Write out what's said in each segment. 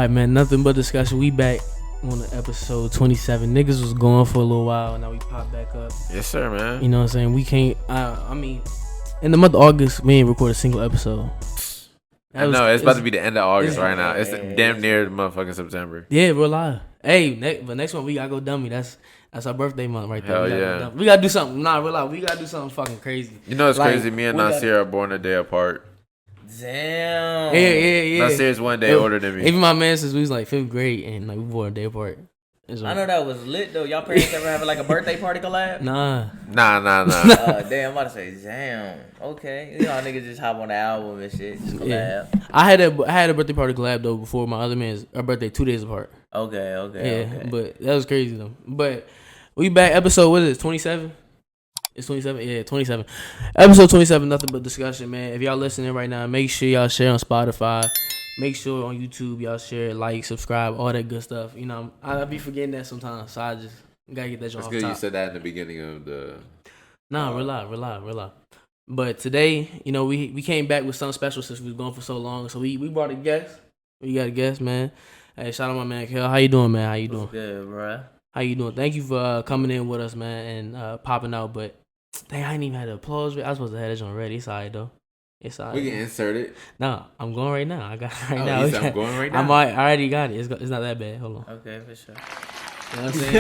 Alright, man, nothing but discussion. We back on the episode 27. Niggas was gone for a little while, now we pop back up. Yes, sir, man. You know what I'm saying? We can't, I mean, in the month of August, we ain't record a single episode. I know, it's about to be the end of August right now. It's damn near the motherfucking September. Yeah, we're live. Hey, but next one we gotta go dummy. That's our birthday month right there. Hell yeah. We gotta do something. Nah, we're live. We gotta do something fucking crazy. You know it's crazy? Me and Nasir are born a day apart. Damn. Yeah. Nasir's one day older than me. Even my man since we was like 5th grade and like we born a day apart. I know that was lit though. Y'all parents ever have like a birthday party collab? Nah. Damn, I'm about to say, damn. Okay, you know, niggas just hop on the album and shit, just collab. Yeah. I had a birthday party collab though before my other man's birthday 2 days apart. Okay. But that was crazy though. But we back episode, what is it, 27? It's 27? Yeah, 27. Episode 27, nothing but discussion, man. If y'all listening right now, make sure y'all share on Spotify. Make sure on YouTube y'all share, like, subscribe, all that good stuff. You know, I be forgetting that sometimes, so I just gotta get that joint off It's good top. you said that in the beginning of the... Nah, we're live. But today, you know, we came back with something special since we was gone for so long. So we brought a guest. We got a guest, man. Hey, shout out my man, Kal. How you doing, man? How you doing? Good, bro. How you doing? Thank you for coming in with us, man, and popping out. But dang, I ain't even had the applause. I was supposed to have that joint ready. It's alright though. It's alright. We can insert it. No, I'm going right now. I got it right Oh, now. I'm going right now. I already got it. It's not that bad. Hold on. Okay, for sure. You know what I'm saying?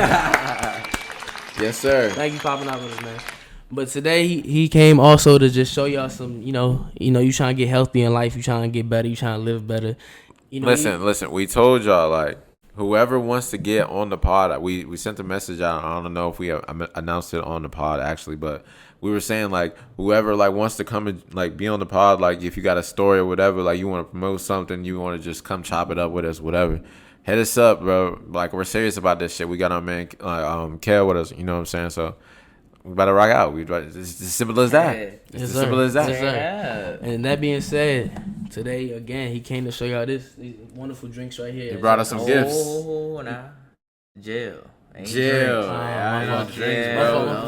Yes, sir. Thank you for popping out with us, man. But today he came also to just show y'all some, you know, you trying to get healthy in life, you trying to get better, you trying to live better. You know, listen. We told y'all, like, whoever wants to get on the pod, we sent a message out. I don't know if we announced it on the pod actually, but we were saying like whoever like wants to come and like be on the pod, like if you got a story or whatever, like you want to promote something, you want to just come chop it up with us, whatever. Hit us up, bro. Like we're serious about this shit. We got our man Kal with us. You know what I'm saying? So we about to rock out. It's as simple as that. It's as simple as that. Yes, sir. And that being said, today again he came to show y'all these wonderful drinks right here. He brought us some gifts. Oh, nah. Jail. Jail.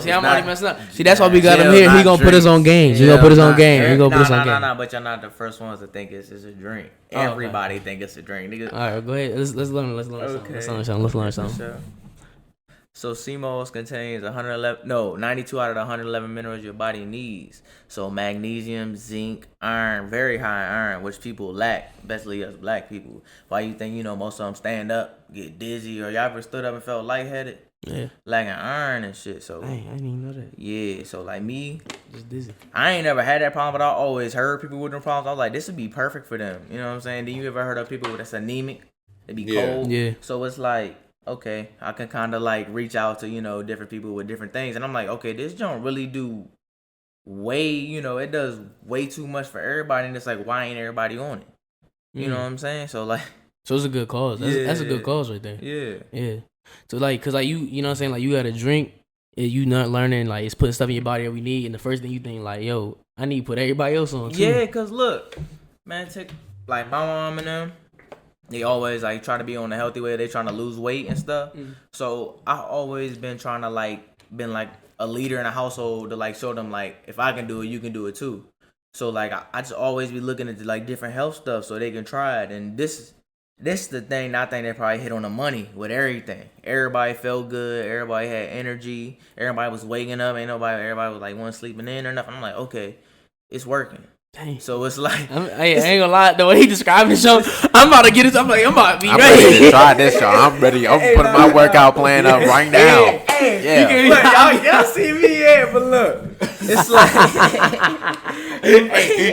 See, I'm already messing up. See, that's why we got him here. He gonna put us on games. He gonna put us on game. Nah, but y'all not the first ones to think it's a drink. Everybody think it's a drink. Nigga. All right, go ahead. Let's learn. Let's learn something. Sure. So CMOS contains 92 out of the 111 minerals your body needs. So magnesium, zinc, iron, very high iron, which people lack, especially us black people. Why you think, most of them stand up, get dizzy, or y'all ever stood up and felt lightheaded? Yeah. Lacking iron and shit. So dang, I didn't even know that. Yeah, so like me, just dizzy. I ain't never had that problem, but I always heard people with them problems. I was like, this would be perfect for them. You know what I'm saying? Then you ever heard of people that's anemic? They be cold. Yeah. So it's like, okay, I can kind of like reach out to, different people with different things. And I'm like, okay, this don't really do it does way too much for everybody. And it's like, why ain't everybody on it? You know what I'm saying? So like. So it's a good cause. That's a good cause right there. Yeah. So like, cause like you know what I'm saying? Like you got a drink and you not learning, like it's putting stuff in your body that we need. And the first thing you think like, yo, I need to put everybody else on too. Yeah, cause look, man, take like my mom and them. They always like try to be on the healthy way. They trying to lose weight and stuff. So I always been trying to been a leader in a household to like show them like if I can do it, you can do it too. So like I just always be looking into like different health stuff so they can try it. And this the thing. I think they probably hit on the money with everything. Everybody felt good. Everybody had energy. Everybody was waking up. Everybody was like one sleeping in or nothing. I'm like, okay, it's working. Dang. So it's like I ain't gonna lie, the way he described the show, I'm about to get it. I'm about to be I'm ready to try this, y'all. I'm ready. I'm putting my workout plan up right now. Yeah. Look, y'all see me, but look, it's like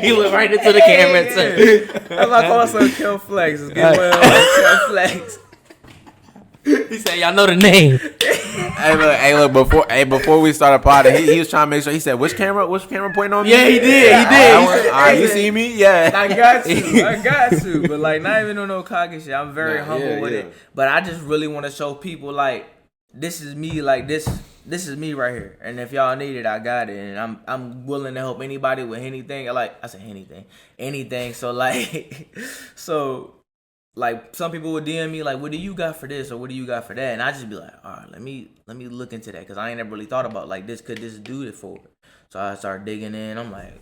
he looked right into the camera and said, I'm like also Kel Flex. It's get well, Kel Flex. He said, y'all know the name. Hey, look. Before we started potting, he was trying to make sure. He said, "Which camera pointing on me?" Yeah, he did. You see me? Yeah. I got to. But like, not even on no cocky shit. I'm very humble with it. But I just really want to show people like this is me. Like this is me right here. And if y'all need it, I got it. And I'm willing to help anybody with anything. I say anything. So like, Like some people would DM me like, what do you got for this or what do you got for that? And I just be like, all right, let me look into that because I ain't never really thought about like this. Could this do it for it? So I started digging in. I'm like,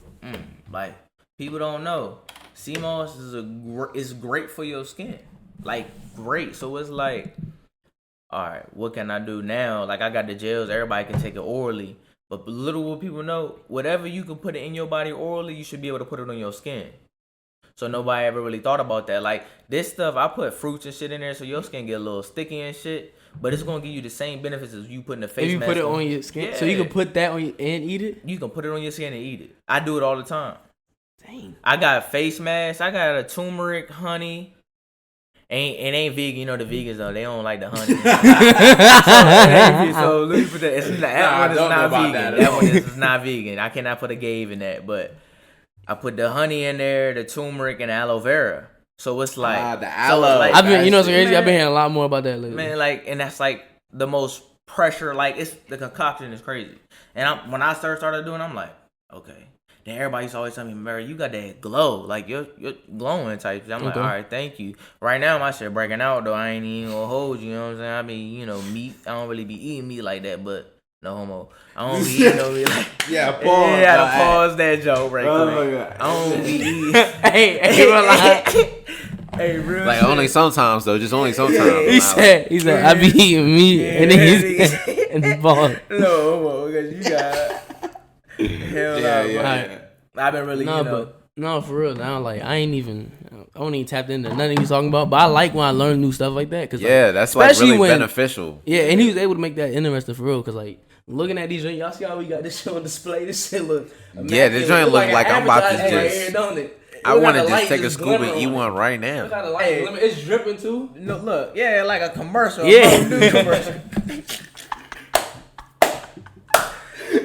like people don't know. CMOS is great for your skin. like great. So it's like, all right, what can I do now? Like I got the gels, everybody can take it orally. But little will people know, whatever you can put it in your body orally, you should be able to put it on your skin. So nobody ever really thought about that. Like this stuff, I put fruits and shit in there so your skin get a little sticky and shit. But it's gonna give you the same benefits as you putting the face mask. If you put it on your skin, yeah. So you can put that on and eat it. You can put it on your skin and eat it. I do it all the time. Dang. I got face masks. I got a turmeric, honey. It ain't vegan. You know the vegans though, they don't like the honey. So let me put that. That one is not vegan. That one is not vegan. I cannot put a gave in that, but I put the honey in there, the turmeric, and the aloe vera. So it's like the aloe. So like, I've been, you know, what's crazy. man, I've been hearing a lot more about that lately. Man, like, and that's like the most pressure. Like, it's the concoction is crazy. And when I started doing, I'm like, okay. Then everybody used to always tell me, Mary, you got that glow, like you're glowing type. I'm like, all right, thank you. Right now, my shit breaking out though. I ain't even gonna hold you. You know what I'm saying? I mean, meat. I don't really be eating meat like that, but. No homo. I don't be eating no meat like Yeah, pause. Yeah, I gotta pause that joke right quick. I don't be eating. Hey, real like shit. only sometimes though, just only sometimes. He said, I be eating meat, and then he's in the ball. No homo, because you got hell no. I've been really, No, for real. Now, like, I ain't even tapped into nothing he's talking about. But I like when I learn new stuff like that. Cause, yeah, that's like really beneficial. Yeah, and he was able to make that interesting for real. Because, like, looking at these joints, y'all see how we got this shit on display? This shit look yeah, this joint look like I'm about to just. Don't it? I want to just take a scoop and eat one right now. Look how the light glimmer. It's dripping too. No, look, yeah, like a commercial. Yeah. A new commercial.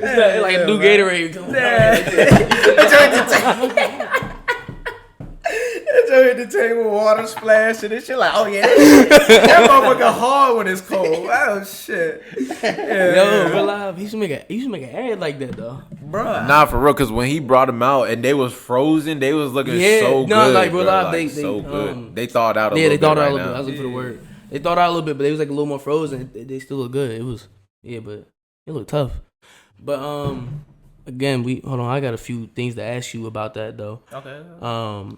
It's like a new Gatorade. Hit the table, water splash, and this shit like, oh yeah, that motherfucker hard when it's cold. Oh shit. Yo, real life, he should make an ad like that though, Bruh. Nah, for real, cause when he brought them out and they was frozen, they was looking so good. No, like real life, like, they so good. They thawed out a little bit. Yeah, they thawed out right a little now. bit. I was looking for the word. They thawed out a little bit, but they was like a little more frozen. They still look good. It was but it looked tough. But again, hold on. I got a few things to ask you about that though. Okay.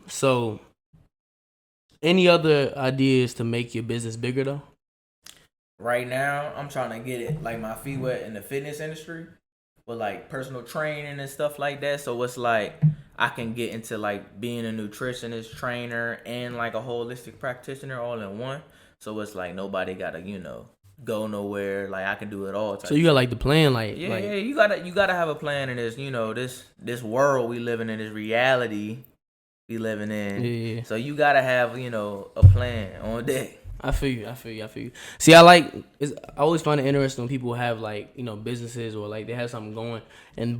So any other ideas to make your business bigger though? Right now, I'm trying to get it like my feet wet in the fitness industry with like personal training and stuff like that. So it's like I can get into like being a nutritionist, trainer, and like a holistic practitioner all in one. So it's like nobody gotta, go nowhere. Like I can do it all. So you got like the plan, like yeah, you gotta have a plan in this, this world we living in, this reality we living in. Yeah. So you gotta have, a plan on deck. I feel you. See, I always find it interesting when people have like, businesses or like they have something going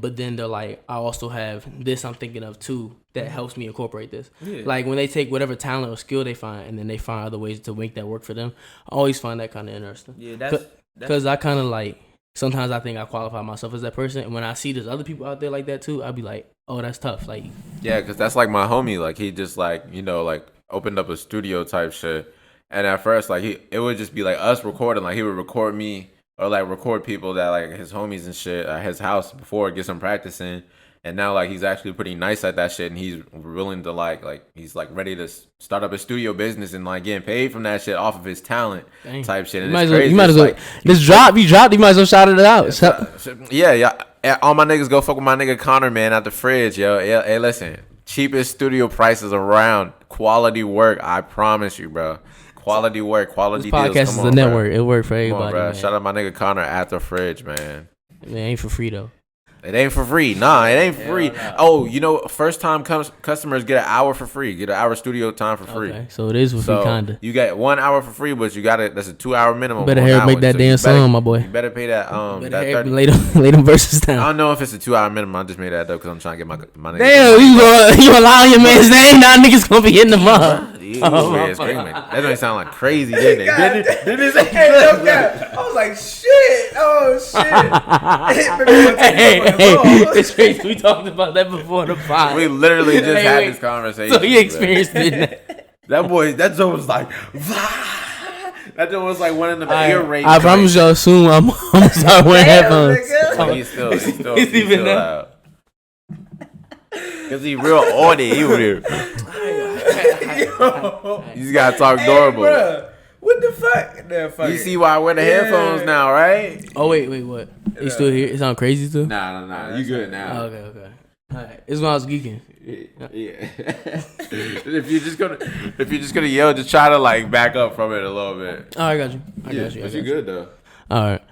but then they're like, I also have this I'm thinking of too that helps me incorporate this. Yeah. Like when they take whatever talent or skill they find and then they find other ways to make that work for them. I always find that kind of interesting. Yeah, that's because I kind of like, sometimes I think I qualify myself as that person. And when I see there's other people out there like that too, I'll be like, oh, that's tough. Like, yeah, because that's like my homie. Like he just like, like opened up a studio type shit. And at first, like it would just be like us recording. Like he would record me or like record people that like his homies and shit at his house before, get some practice in. And now like he's actually pretty nice at that shit, and he's willing to like he's like ready to start up a studio business and like getting paid from that shit off of his talent. Dang. Type shit. And you might as well this drop you dropped. You might as well shout it out. Yeah. All my niggas go fuck with my nigga Connor, man, at the fridge, yo. Hey, listen, cheapest studio prices around, quality work. I promise you, bro. Quality work, quality this podcast deals. Podcast is a network. It works for everybody. Come on, man. Shout out my nigga Connor at the fridge, man. It ain't for free though. It ain't for free. Nah, it ain't free. No. Oh, first time customers get an hour for free. Get an hour studio time for free. Okay, so it is for free, kinda. You get 1 hour for free, but you got it. That's a 2 hour minimum. You better make that damn song, my boy. You better pay that. Lay them verses down. I don't know if it's a 2 hour minimum. I just made that up because I'm trying to get my nigga. Damn, you allow your man's name? Now niggas gonna be hitting them up. That don't sound like crazy, didn't it? Didn't it? I was like, shit. Oh shit. Hey, it's crazy. We talked about that before the pod. We literally just had this conversation. So he experienced it. That joke was like, that joke was like one of the ear rape. I promise y'all soon I'm gonna start wearing headphones. He's still out. Cause he real orny. He was here. You just gotta talk normal. Bruh, what the fuck? You see why I wear the headphones now, right? Oh wait, what? You still here? It sound crazy still? Nah. You good now? Oh, okay. All right. It's when I was geeking. Yeah. If you're just gonna yell, just try to like back up from it a little bit. Oh, I got you. I got But you good though. All right.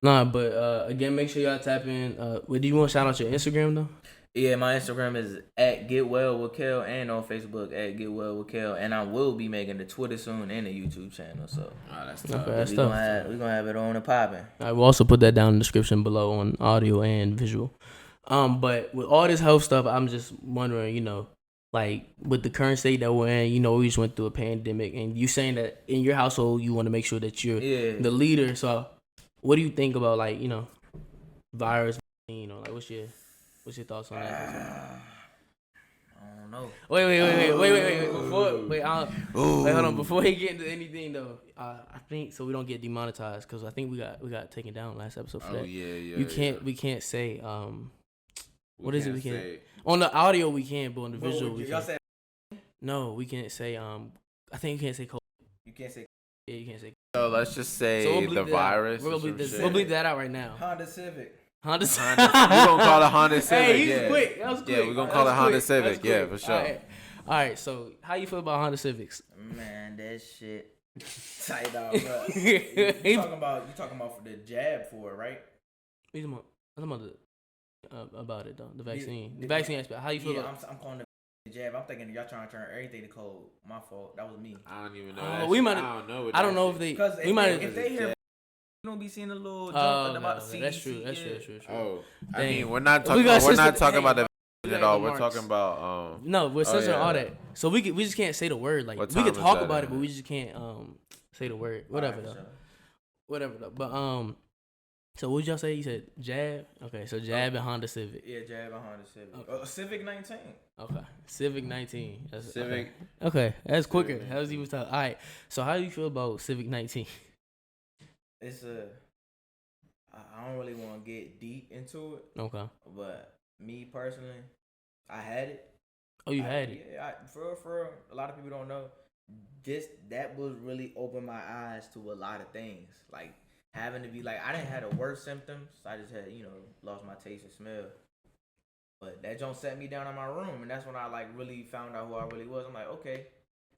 Nah, but again, make sure y'all tap in. Do you want to shout out your Instagram though? Yeah, my Instagram is at Get Well With Kal, and on Facebook at Get Well With Kal, and I will be making the Twitter soon and the YouTube channel. So That's tough. Okay, that's we tough. gonna have it on and popping. I will also put that down in the description below on audio and visual. But with all this health stuff, I'm just wondering, like with the current state that we're in, we just went through a pandemic, and you saying that in your household you want to make sure that you're the leader. So, what do you think about like virus? Like what's your thoughts on that? I don't know. Wait, hold on. Before he get into anything though, I think so we don't get demonetized because I think we got taken down last episode for that. Yeah. We can't say what is it? We can't on the audio we can, but on the visual we can't. No, we can't say I think you can't say COVID. You can't say. Yeah, you can't say. So let's just say the virus. We'll bleep that out right now. Honda Civic. We're gonna call it Honda Civic. Hey, he's quick. That was quick. Yeah, we're gonna call it Honda Civic. Yeah, for sure. All right. So, how you feel about Honda Civics? Man, that shit tight out, bro. You talking about for the jab for it, right? I'm talking about it though. The vaccine. The vaccine aspect. How you feel about it? I'm calling the jab. I'm thinking y'all trying to turn everything to cold. My fault. That was me. I don't even know. I don't know if they. Because if they hear. You don't be seeing a little jump about the CDC. That's true. Oh, I mean, we're not talking about the at all. We're talking about No, we're censoring all that. So we just can't say the word. Like we can talk about it, but we just can't say the word. Whatever though. But so what did y'all say? You said jab. Okay, so jab and Honda Civic. Yeah, jab and Honda Civic. Okay. Civic 19. Okay, Civic 19. That's Civic. Okay, that's quicker. That was even tough. All right. So how do you feel about Civic 19? I don't really want to get deep into it. Okay. But me personally, I had it. Oh, you had it? Yeah, for real. A lot of people don't know. That was really opened my eyes to a lot of things. Like having to be like, I didn't have the worst symptoms. I just had, lost my taste and smell. But that don't set me down in my room, and that's when I like really found out who I really was. I'm like, okay,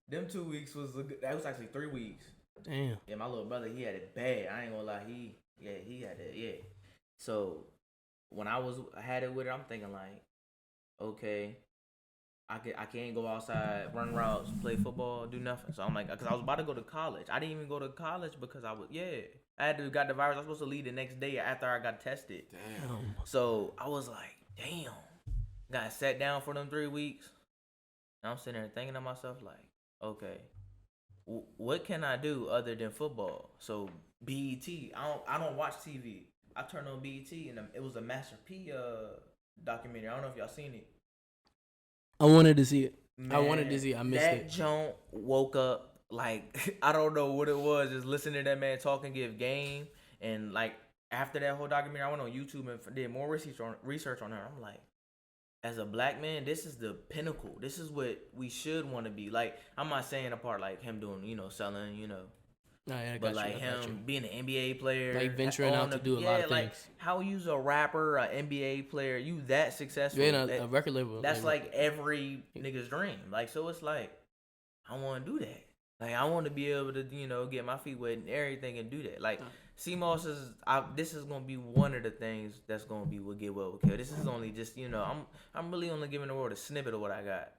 them 2 weeks that was actually 3 weeks. Damn. Yeah, my little brother, he had it bad. I ain't gonna lie, he had it. Yeah. So when I had it with it, I'm thinking like, okay, I can't go outside, run routes, play football, do nothing. So I'm like, because I was about to go to college. I didn't even go to college because I had got the virus. I was supposed to leave the next day after I got tested. Damn. So I was like, damn. Got sat down for them 3 weeks. And I'm sitting there thinking to myself like, okay, what can I do other than football? So BET, I don't watch TV. I turned on BET and it was a Master P documentary. I don't know if y'all seen it. I wanted to see it. Man, I wanted to see it. I missed it. That junk woke up like I don't know what it was. Just listening to that man talk and give game, and like after that whole documentary, I went on YouTube and did more research on her. I'm like, as a black man, this is the pinnacle. This is what we should want to be. Like, I'm not saying a part like him doing, selling, but like him being an NBA player, like venturing out to do a lot of like things. How you's a rapper, an NBA player, you that successful, you're in a record label. That's like every nigga's dream. Like, so it's like I want to do that. Like, I want to be able to, get my feet wet and everything and do that. Like, CMOS this is gonna be one of the things that's gonna be what Get Well With Kal. This is only just, I'm really only giving the world a snippet of what I got.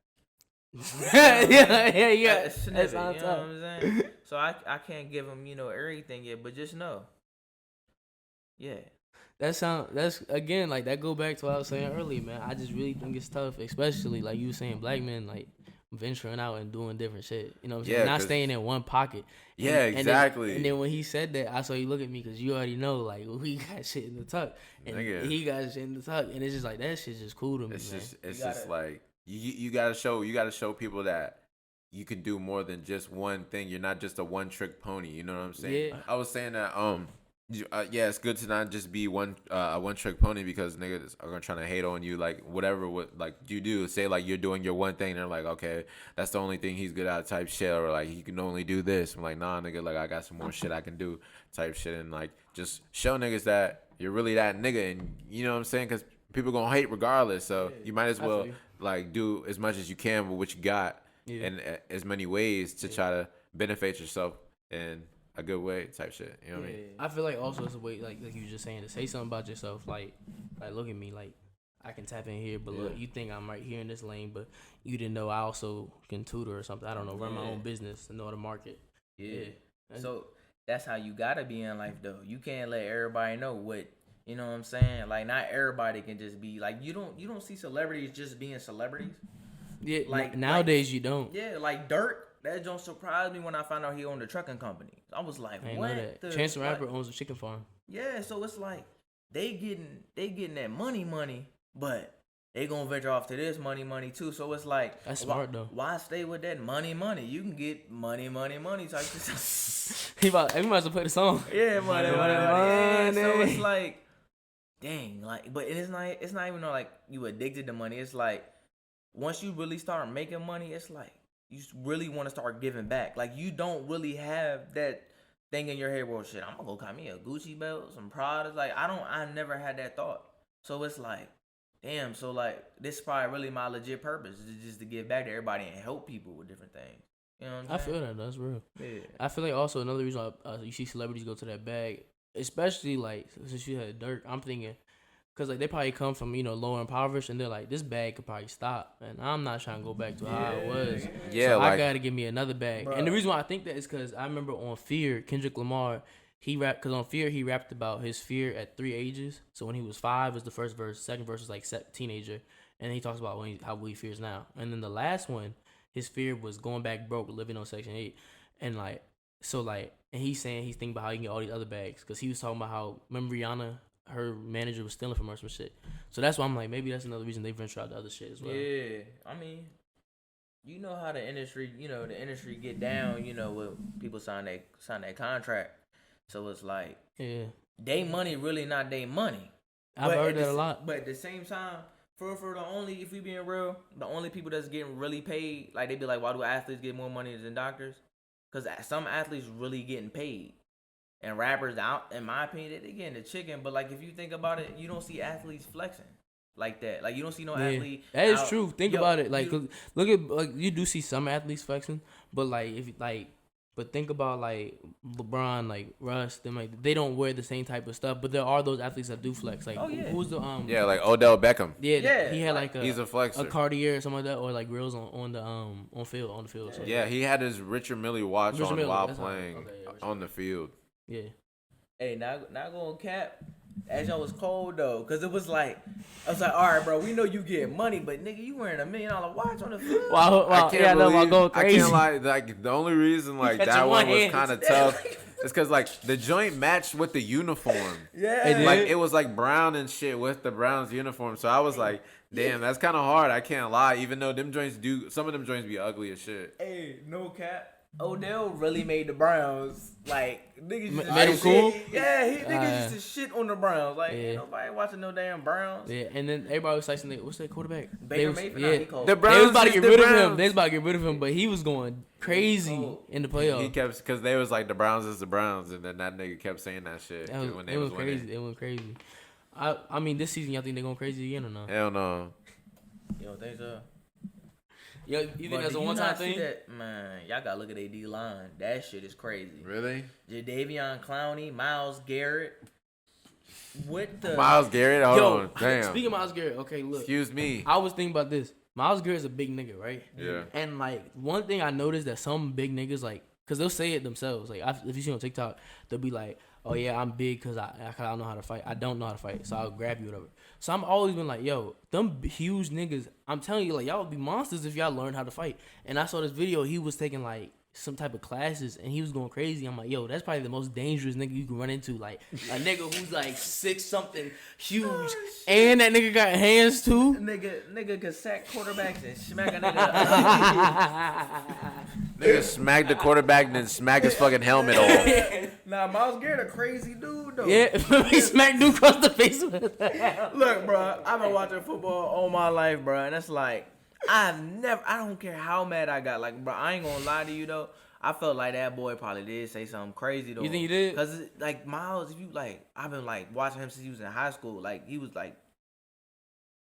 yeah. A snippet, you know what I'm saying? So I can't give them, everything yet, but just know. Yeah. That's again, like that go back to what I was saying earlier, man. I just really think it's tough, especially like you were saying, black men like venturing out and doing different shit. You know what I'm saying? Not staying in one pocket. Exactly. And then when he said that, I saw you look at me because you already know, like, we got shit in the tuck. And he got shit in the tuck. And it's just like, that shit's just cool to me, It's just like, you gotta show people that you can do more than just one thing. You're not just a one trick pony. You know what I'm saying? Yeah. I was saying that, Yeah, it's good to not just be a one trick pony because niggas are gonna try to hate on you like whatever what like you do. Say like you're doing your one thing, they're like, okay, that's the only thing he's good at type shit, or like he can only do this. I'm like, nah, nigga, like I got some more shit I can do type shit, and like just show niggas that you're really that nigga, and you know what I'm saying? Because people gonna hate regardless, so you might as well like do as much as you can with what you got in as many ways to try to benefit yourself and a good way type shit. You know what I mean? I feel like also it's a way like you were just saying to say something about yourself. Like look at me. Like I can tap in here, but look, you think I'm right here in this lane, but you didn't know I also can tutor or something. I don't know, run my own business and know the market. Yeah. So that's how you gotta be in life, though. You can't let everybody know what. You know what I'm saying? Like not everybody can just be like you don't see celebrities just being celebrities. Yeah. Like nowadays you don't. Yeah, like Dirk. That don't surprise me when I found out he owned a trucking company. I was like, I what? know that. Chance the Rapper owns a chicken farm. Yeah, so it's like they getting that money, but they gonna venture off to this money too. So it's like that's smart though. Why stay with that money? You can get money type shit. We might as well play the song. Yeah, money. Yeah, so it's like, dang, like, but it's not even like you addicted to money. It's like once you really start making money, it's like you really want to start giving back. Like you don't really have that thing in your head. Well, shit, I'm gonna go buy me a Gucci belt, some Prada. Like I never had that thought. So it's like, damn. So like this is probably really my legit purpose is just to give back to everybody and help people with different things. You know what I'm saying? I feel that. That's real. Yeah. I feel like also another reason you see celebrities go to that bag, especially like since you had Dirk. I'm thinking. Cause like they probably come from lower impoverished and they're like this bag could probably stop and I'm not trying to go back to how it was. Yeah, so like, I gotta give me another bag. Bro. And the reason why I think that is cause I remember on Fear, Kendrick Lamar, cause on Fear he rapped about his fear at 3 ages. So when he was 5 was the first verse, second verse was like teenager, and he talks about how he fears now. And then the last one, his fear was going back broke, living on Section 8, and like so like and he's saying he's thinking about how he can get all these other bags because he was talking about how remember Rihanna. Her manager was stealing from her some shit. So that's why I'm like, maybe that's another reason they venture out to other shit as well. Yeah. I mean, you know how the industry get down, with people sign that contract. So it's like, they money really not they money. I've heard that a lot. But at the same time, for the only, if we being real, the only people that's getting really paid, like they be like, why do athletes get more money than doctors? Because some athletes really getting paid. And rappers, out in my opinion, they getting the chicken. But like, if you think about it, you don't see athletes flexing like that. Like you don't see no athlete. That is true. Think about it. Like, look at like you do see some athletes flexing, but like but think about like LeBron, like Russ, them like they don't wear the same type of stuff. But there are those athletes that do flex. Like who's the like Odell Beckham. Yeah, he had like he's a flexer, a Cartier or something like that, or like grills on the field. So. Yeah, he had his Richard Mille watch on while playing on the field. Yeah. Hey, not going cap. That joint was cold though, cause it was like, I was like, all right, bro, we know you get money, but nigga, you wearing $1 million watch on the field. Wow, I can't lie. Like the only reason like that one was kind of tough is cause like the joint matched with the uniform. Yeah, like it was like brown and shit with the Browns uniform. So I was like, damn, that's kind of hard. I can't lie. Even though some of them joints be ugly as shit. Hey, no cap. Odell really made the Browns like niggas used to made him cool. Yeah, niggas used to shit on the Browns. Like ain't nobody watching no damn Browns. Yeah, and then everybody was like, "What's that quarterback?" Baker Mayfield. The Browns they was about to get rid of him. They was about to get rid of him, but he was going crazy in the playoffs. He kept because they was like the Browns is the Browns, and then that nigga kept saying that shit when they was crazy. winning. It went crazy. I mean, this season, y'all think they're going crazy again or no? Hell no. You don't think so? Yo, you think that's a one-time thing? Man, y'all gotta look at their D-line. That shit is crazy. Really? Jadeveon Clowney, Myles Garrett. What the? Myles Garrett? Hold on. Damn. Speaking of Myles Garrett, okay, look. Excuse me. I was thinking about this. Myles Garrett's a big nigga, right? Yeah. And, like, one thing I noticed that some big niggas, like, because they'll say it themselves. Like, if you see on TikTok, they'll be like, oh, yeah, I'm big because I don't know how to fight. I don't know how to fight, so I'll grab you, whatever. So I'm always been like, yo, them huge niggas, I'm telling you, like, y'all would be monsters if y'all learned how to fight. And I saw this video, he was taking, like, some type of classes, and he was going crazy. I'm like, yo, that's probably the most dangerous nigga you can run into. Like a nigga who's like 6-something, huge, and that nigga got hands too. Nigga could sack quarterbacks and smack a nigga. Nigga smack the quarterback and then smack his fucking helmet off. Nah, Myles Garrett a crazy dude though. Yeah, he smacked dude across the face with it. Look, bro, I've been watching football all my life, bro, and it's like I don't care how mad I got. Like, bro, I ain't gonna lie to you though. I felt like that boy probably did say something crazy though. You think he did? Cause like Myles, if you like, I've been like watching him since he was in high school. Like he was like.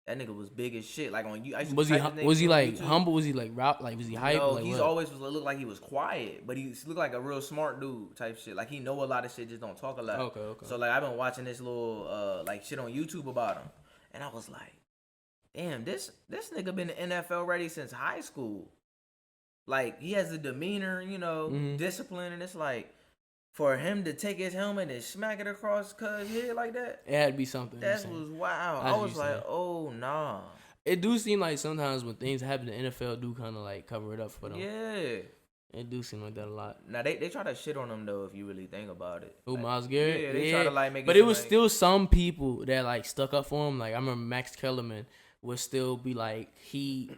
That nigga was big as shit. Like on you, was he like YouTube. humble? Was he like rap? Like was he hype? No, like, he's what? always looked like he was quiet, but he looked like a real smart dude type shit. Like he know a lot of shit, just don't talk a lot. Okay. So like I've been watching this little like shit on YouTube about him, and I was like, damn, this nigga been in the NFL ready since high school. Like he has the demeanor, discipline, and it's like. For him to take his helmet and smack it across cuz head like that, it had to be something. That was wild. I was like, oh nah. It do seem like sometimes when things happen, the NFL do kind of like cover it up for them. Yeah. It do seem like that a lot. Now they try to shit on him though, if you really think about it. Oh, like, Myles Garrett. Yeah, they try to like make. But it was still some people that like stuck up for him. Like I remember Max Kellerman would still be like he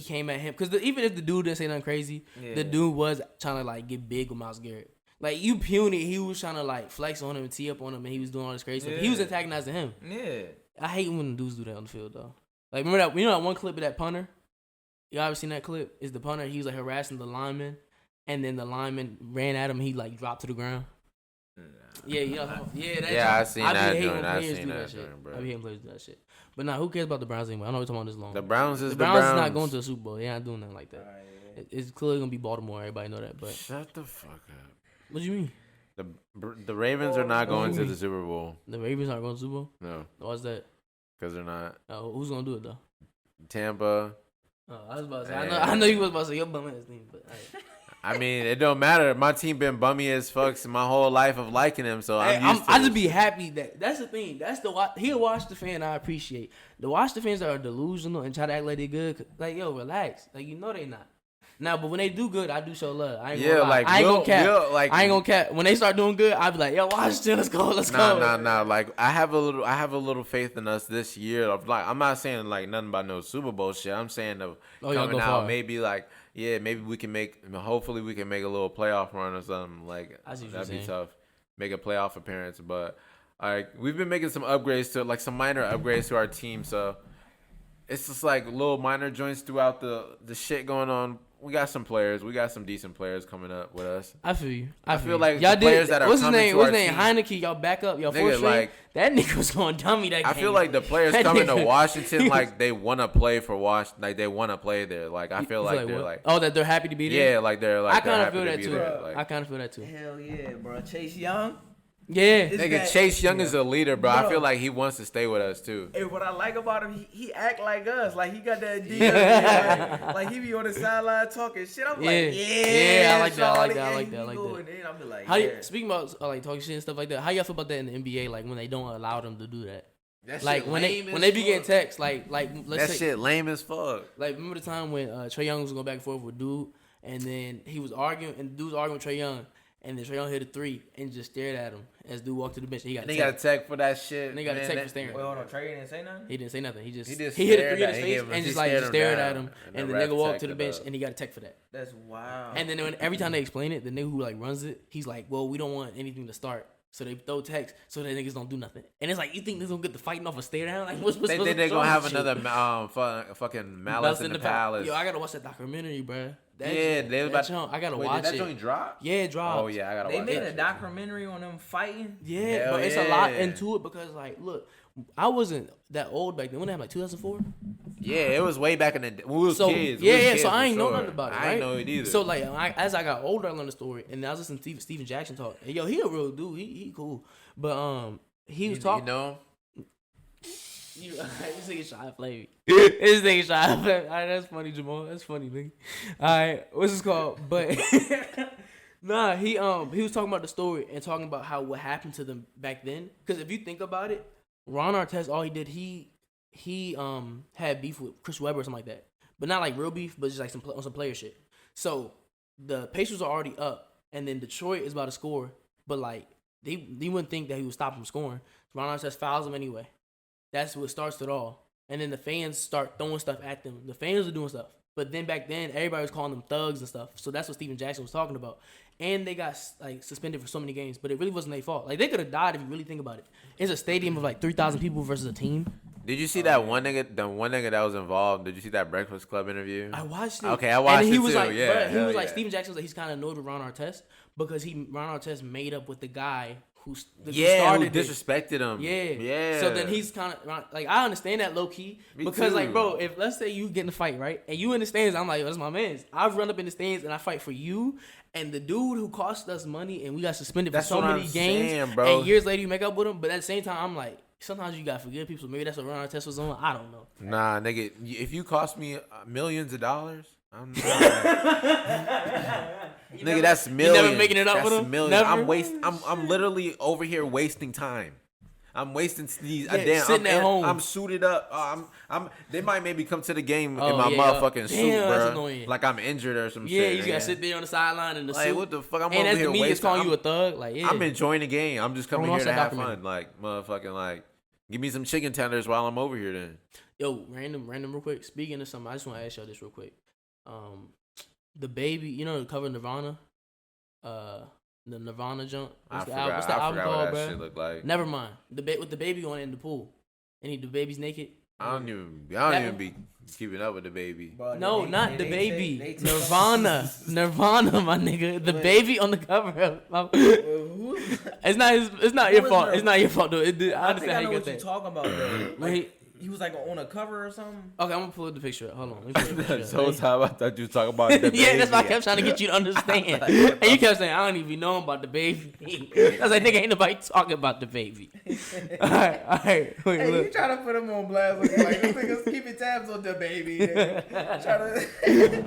came at him because even if the dude didn't say nothing crazy, the dude was trying to like get big with Myles Garrett. Like, you puny, he was trying to, like, flex on him and tee up on him, and he was doing all this crazy stuff. He was antagonizing him. Yeah. I hate when dudes do that on the field, though. Like, remember that, that one clip of that punter? Y'all ever seen that clip? It's the punter, he was, like, harassing the lineman, and then the lineman ran at him, he, like, dropped to the ground. Yeah, I seen that joint. I seen that joint, bro. I be hating players do that shit. But nah, who cares about the Browns anyway? I know we're talking about this long. The Browns is not going to the Super Bowl. They not doing nothing like that. It's clearly going to be Baltimore. Everybody know that. But shut the fuck up. What do you mean? The Ravens are not going to the Super Bowl. The Ravens aren't going to the Super Bowl? No. Why's that? Because they're not. Oh, who's going to do it, though? Tampa. Oh, I was about to say. I know you was about to say your bum ass team, but I mean, it don't matter. My team been bummy as fuck my whole life of liking him, so I'm used to I just be happy that's the thing. That's he a Washington fan I appreciate. The Washington fans that are delusional and try to act like they good, like, yo, relax. Like, you know they not. Now, but when they do good, I do show love. I ain't gonna lie. I ain't gonna cap. I ain't gonna cap. When they start doing good, I be like, yo, Washington, let's go. Nah. Like, I have a little faith in us this year. Of like, I'm not saying like nothing about no Super Bowl shit. I'm saying of coming out, maybe like, maybe we can hopefully we can make a little playoff run or something. Like, that'd be tough. Make a playoff appearance, but like we've been making some upgrades to like some minor upgrades to our team. So it's just like little minor joints throughout the shit going on. We got some players. We got some decent players coming up with us. I feel you. I feel like y'all the players that are what's coming his name? to What's our his name? team, Heineke. Y'all back up. Y'all fourth string. Like, that nigga was going dummy that game. I feel like the players coming to Washington, like they want to play for Washington. Like they want to play there. Like I feel like they're like, that they're happy to be there. Yeah, like they're like. I kind of feel that too. Like, I kind of feel that too. Hell yeah, bro. Chase Young. Yeah, nigga, Chase Young is a leader, bro. I feel like he wants to stay with us too. And what I like about him, he act like us. Like he got that D. Like he be on the sideline talking shit. I'm like, I like that. I like that. I'm be like, speaking about like talking shit and stuff like that, how y'all feel about that in the NBA? Like when they don't allow them to do that. That like when they be getting texts, like let's say, shit lame as fuck. Like remember the time when Trae Young was going back and forth with dude, and then he was arguing, and dude was arguing with Trae Young. And then Trae Young hit a 3 and just stared at him as dude walked to the bench. And he got a tech for that shit. And he got a tech for staring. Well, hold on, Trae didn't say nothing? He didn't say nothing. He hit a 3 in his face and just like stared at him. And the nigga walked to the bench and he got a tech for that. That's wild. And then every time they explain it, the nigga who like runs it, he's like, well, we don't want anything to start. So they throw techs so that niggas don't do nothing. And it's like, you think this gonna get the fighting off a stare down? Like, what's they think they're gonna have another fucking Malice in the Palace. Yo, I gotta watch that documentary, bro. I gotta watch it. Did that joint drop? Yeah, it dropped. Oh yeah, I gotta watch it. They made a documentary on them fighting. Yeah, but it's a lot into it because like, look, I wasn't that old back then. When they had like 2004. Yeah, it was way back in the day. We was kids. Yeah, so I ain't know nothing about it. Right? I ain't know it either. So like, as I got older, I learned the story, and I was listening to Steven Jackson talk. And yo, he a real dude. He cool. But he was talking. You know. This nigga shy flavor. This nigga shy flavor. All right, that's funny, Jamal. That's funny, nigga. All right, what's this called? But nah, he was talking about the story and talking about how what happened to them back then. Because if you think about it, Ron Artest, all he did, he had beef with Chris Webber or something like that, but not like real beef, but just like some player shit. So the Pacers are already up, and then Detroit is about to score, but like they wouldn't think that he would stop from scoring. Ron Artest fouls him anyway. That's what starts it all. And then the fans start throwing stuff at them. The fans are doing stuff. But then back then, everybody was calling them thugs and stuff. So that's what Steven Jackson was talking about. And they got like suspended for so many games. But it really wasn't their fault. Like, they could have died if you really think about it. It's a stadium of like 3,000 people versus a team. Did you see that one nigga? The one nigga that was involved. Did you see that Breakfast Club interview? I watched it. Okay, I watched and he it was too. Like, yeah, he was like, yeah. Steven Jackson was like, he's kind of annoyed with Ron Artest because Ron Artest made up with the guy who started who disrespected him. Yeah. So then he's kind of like, I understand that low key because like, bro, if let's say you get in a fight, right, and you in the stands, I'm like, that's my man's. I run up in the stands and I fight for you, and the dude who cost us money and we got suspended for so many games, bro. And years later you make up with him, but at the same time, I'm like, sometimes you gotta forgive people. Maybe that's what Ron Artest was on. I don't know. Nah, nigga, if you cost me millions of dollars, I'm not. Nigga, that's millions. You never making it up that's with him? Millions. Never? I'm literally over here wasting time. I'm wasting these. Sitting at home. I'm suited up. They might maybe come to the game in my motherfucking suit, bro. Like I'm injured or some shit. Yeah, you gotta sit there on the sideline in the suit. Like, what the fuck? I'm and over here the media is calling you a thug. Like, yeah. I'm enjoying the game. I'm just coming here to have fun. Like, motherfucking, like, give me some chicken tenders while I'm over here. Then. Yo, random, real quick. Speaking of something, I just want to ask y'all this real quick. The baby, you know, the cover of Nirvana, the Nirvana junk. What's the album called, what that bro? shit look like. Nevermind. With the baby on in the pool, and the baby's naked. I don't even be keeping up with the baby. Bro, no, not the baby. Nirvana, my nigga. The baby on the cover. It's not your fault. It's not your fault though. I think I know what you're talking about though. Like, he was like on a cover or something. Okay, I'm gonna pull up the picture. Hold on. Let me pull up the picture. So time I thought you were talking about the baby. Yeah, that's why I kept trying to get you to understand. And you kept saying, I don't even know about the baby. I was like, nigga, ain't nobody talking about the baby. All right. Wait, hey, look. you trying to put him on blast? Like, this nigga's keeping tabs on the baby.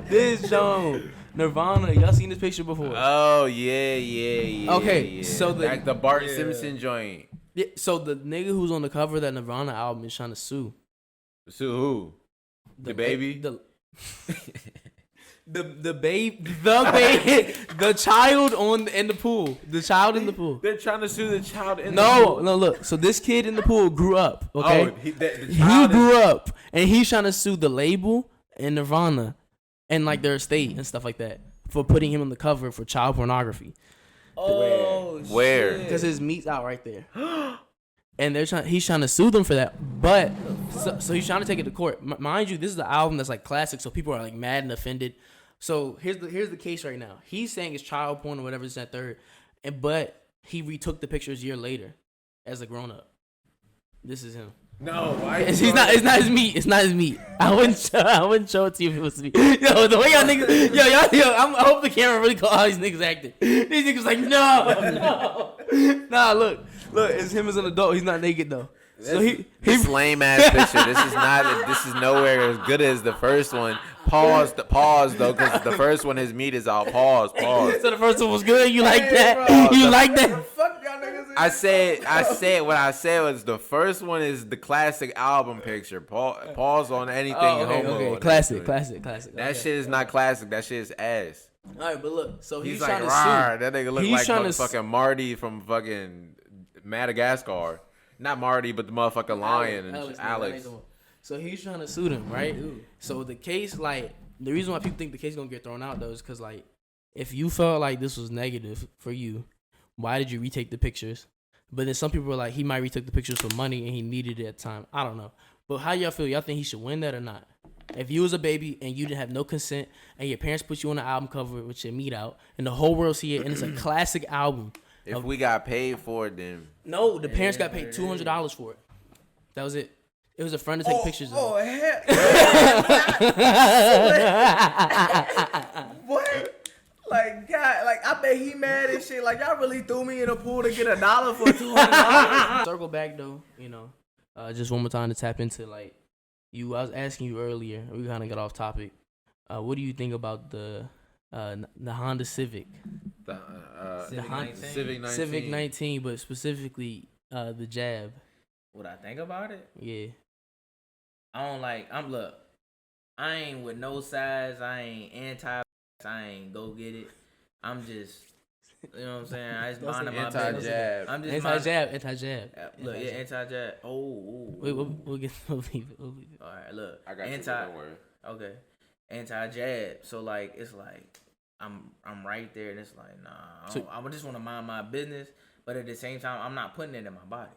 This show, Nirvana. Y'all seen this picture before? Oh, yeah. Okay, yeah. so like the Bart Simpson joint. Yeah, so the nigga who's on the cover of that Nirvana album is trying to sue. Sue who? The baby? The baby, the child in the pool. The child in the pool. They're trying to sue the child in the pool. No, look. So this kid in the pool grew up, okay? Oh, he grew up, and he's trying to sue the label and Nirvana and like their estate and stuff like that for putting him on the cover for child pornography. Oh, where? Because his meat's out right there. And he's trying to sue them for that. But so he's trying to take it to court. Mind you, this is the album that's like classic, so people are like mad and offended. So here's the case right now. He's saying it's child porn or whatever, it's that third. But he retook the pictures a year later as a grown up. This is him. No, it's not his meat. It's not his meat. I wouldn't show it to you if it was me. Yo, the way y'all niggas, I hope the camera really caught how these niggas acted. These niggas like, no. Nah, look, it's him as an adult. He's not naked though. So this lame ass picture. This is nowhere as good as the first one. Pause though, because the first one his meat is out. Pause. So the first one was good. You like that? Bro, you like that? Fuck y'all niggas. I said what I said was the first one is the classic album picture. Pause on anything. Okay. Classic. That shit is not classic. That shit is ass. All right, but look. So he's like, trying to rawr, sue. That nigga look like motherfucking Marty from fucking Madagascar. Not Marty, but the motherfucking lion and Alex. So he's trying to sue them, right? So the case, like, the reason why people think the case is gonna get thrown out though is because, like, if you felt like this was negative for you, why did you retake the pictures? But then some people were like, he might retake the pictures for money and he needed it at the time. I don't know. But how y'all feel? Y'all think he should win that or not? If you was a baby and you didn't have no consent and your parents put you on an album cover with your meat out and the whole world see it and it's a classic album. If we got paid for it, then no, the parents got paid $200 for it. That was it. It was a friend to take pictures of. Oh, hell. What? Like, God, like, I bet he mad and shit. Like, y'all really threw me in a pool to get $1 for $200. Circle back, though, just one more time to tap into, like, I was asking you earlier, we kind of got off topic. What do you think about the Honda Civic? Civic 19, but specifically the Jab. What I think about it? Yeah. I ain't with no sides. I ain't anti I ain't go get it. I'm just, you know what I'm saying? I just minding my anti-jab. business. I'm just Anti-jab. Look, yeah, anti-jab. Oh. We'll leave it. All right, look. I got you. Don't worry. Okay. Anti-jab. So like, it's like I'm right there, and it's like, nah. I just want to mind my business, but at the same time, I'm not putting it in my body.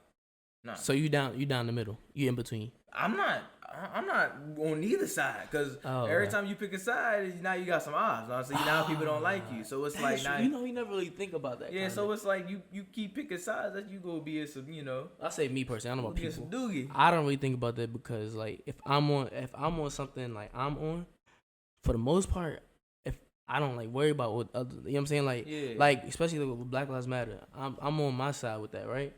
No. So you down the middle. You in between. I'm not on either side, because every time you pick a side, now you got some odds. So now people don't like you. So it's like now you never really think about that. Yeah, so it's like you keep picking sides that you go be in some, I say me personally, I don't know about people. Some doogie. I don't really think about that because like if I'm on something like I'm on, for the most part, if I don't like worry about what other, you know what I'm saying, like like especially like with Black Lives Matter, I'm on my side with that, right?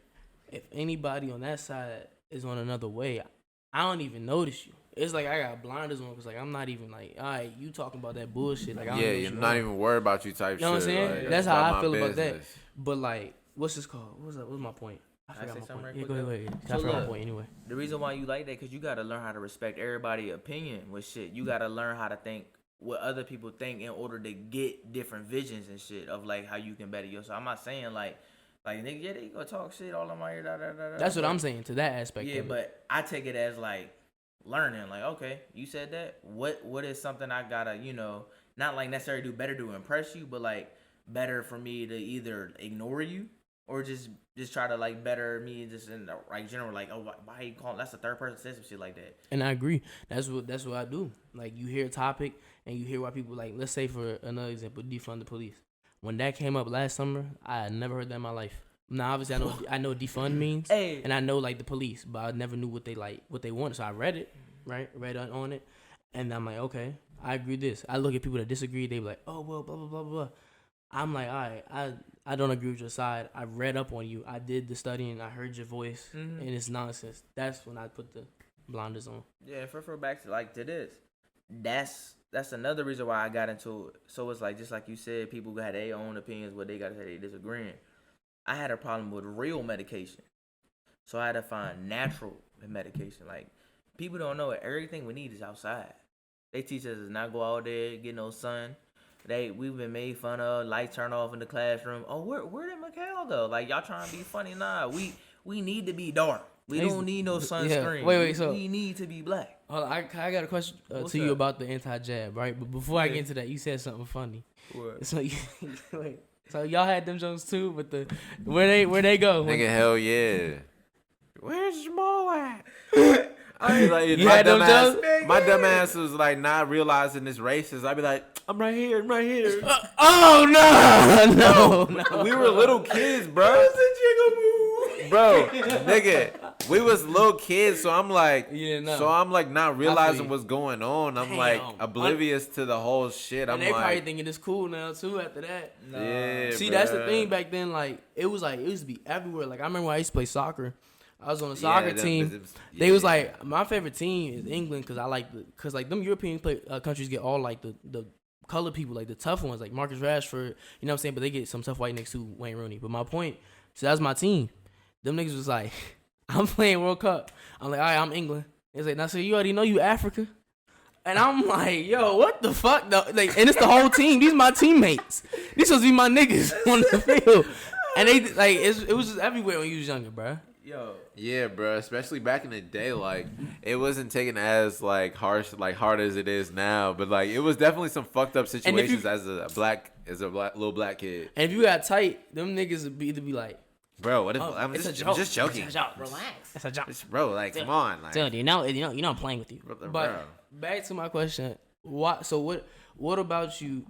If anybody on that side is on another way, I don't even notice you. It's like I got blinders on because like I'm not even like, all right, you talking about that bullshit. Like I don't you're not even worried about you type shit. You know what I'm saying? Like, that's how I feel about that. But like, what's this called? What's my point? I forgot my point. Right, yeah, go ahead. So I forgot my point anyway. The reason why you like that because you gotta learn how to respect everybody's opinion with shit. You gotta learn how to think what other people think in order to get different visions and shit of like how you can better yourself. I'm not saying like nigga, yeah, they gonna talk shit all in my ear. That's what I'm saying to that aspect. Yeah, but I take it as like learning. Like, okay, you said that. What is something I gotta, not like necessarily do better to impress you, but like better for me to either ignore you or just try to like better me just in the like general like, oh, why you calling? That's the third person says some shit like that. And I agree. That's what I do. Like you hear a topic and you hear why people like. Let's say for another example, defund the police. When that came up last summer, I had never heard that in my life. Now, obviously, I know defund means, and I know like the police, but I never knew what they wanted. So I read it, right? Read on it, and I'm like, okay, I agree with this. I look at people that disagree. They be like, oh well, blah blah blah blah. I'm like, all right, I don't agree with your side. I read up on you. I did the studying. I heard your voice, and it's nonsense. That's when I put the blinders on. Yeah, for back to this, that's another reason why I got into it. So it's like just like you said, people had their own opinions, what they got to say they disagreeing. I had a problem with real medication, so I had to find natural medication. Like people don't know it. Everything we need is outside. They teach us to not go out there, get no sun. We've been made fun of. Lights turn off in the classroom. Oh, where did Mikhail though? Like y'all trying to be funny? Nah, we need to be dark. We don't need no sunscreen. Yeah. Wait. So we need to be black. Hold on, I got a question to you about the anti-jab, right? But before I get into that, you said something funny. What? So wait. So y'all had them jokes too, but where they go? Nigga, hell yeah. Where's Jamal at? I be like, my dumb ass was like not realizing this racist. I'd be like, I'm right here. No. We were little kids, bro. Bro, nigga, we was little kids, so I'm like, so I'm like not realizing what's going on. I'm like oblivious to the whole shit. And they probably thinking it's cool now too. After that, yeah. See, that's the thing back then. Like it used to be everywhere. Like I remember when I used to play soccer. I was on a soccer team. They was like, my favorite team is England because because like them European countries get all like the colored people, like the tough ones, like Marcus Rashford. You know what I'm saying? But they get some tough white niggas too, Wayne Rooney. But my point, so that's my team. Them niggas was like, I'm playing World Cup. I'm like, all right, I'm England. It's like, now, so you already know you Africa? And I'm like, yo, what the fuck? Though? Like, and it's the whole team. These my teammates. These supposed to be my niggas on the field. And they, like, it was just everywhere when you was younger, bro. Yo. Yeah, bro. Especially back in the day, like, it wasn't taken as, like, hard as it is now. But, like, it was definitely some fucked up situations as a little black kid. And if you got tight, them niggas would either be like, bro, what if I'm just joking? It's a joke. Relax. It's a joke. Bro, like, come on. Like, dude, you know I'm playing with you. But back to my question. What about you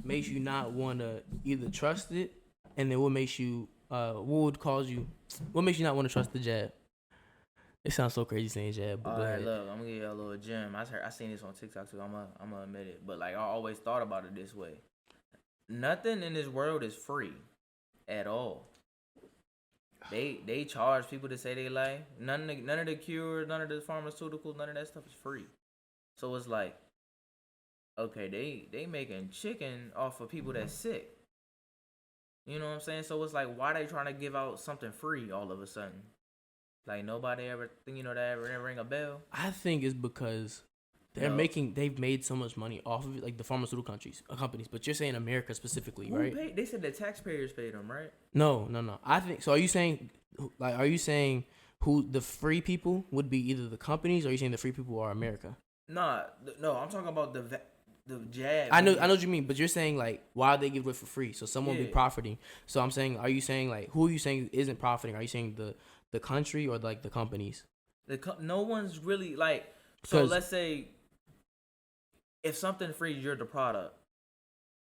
makes you not want to either trust it, and then what makes you what makes you not want to trust the jab? It sounds so crazy saying jab, but all right, look, I'm gonna give you a little gem. I seen this on TikTok too. I'm gonna admit it, but like I always thought about it this way. Nothing in this world is free, at all. They charge people to say they lie. None of the cures, none of the pharmaceuticals, none of that stuff is free. So it's like, okay, they making chicken off of people that's sick. You know what I'm saying? So it's like, why they trying to give out something free all of a sudden? Like nobody ever think that ever ring a bell. I think it's because they've made so much money off of it, like the pharmaceutical companies. But you're saying America specifically, Who right? paid? They said the taxpayers paid them, right? No. I think so. Are you saying who the free people would be? Either the companies, or are you saying the free people are America? No, I'm talking about the jab. I know what you mean, but you're saying like why they give it for free, so someone be Yeah. profiting. So I'm saying, are you saying like who are you saying isn't profiting? Are you saying the country or like the companies? No one's really like. So 'Cause- let's say if something free, you're the product.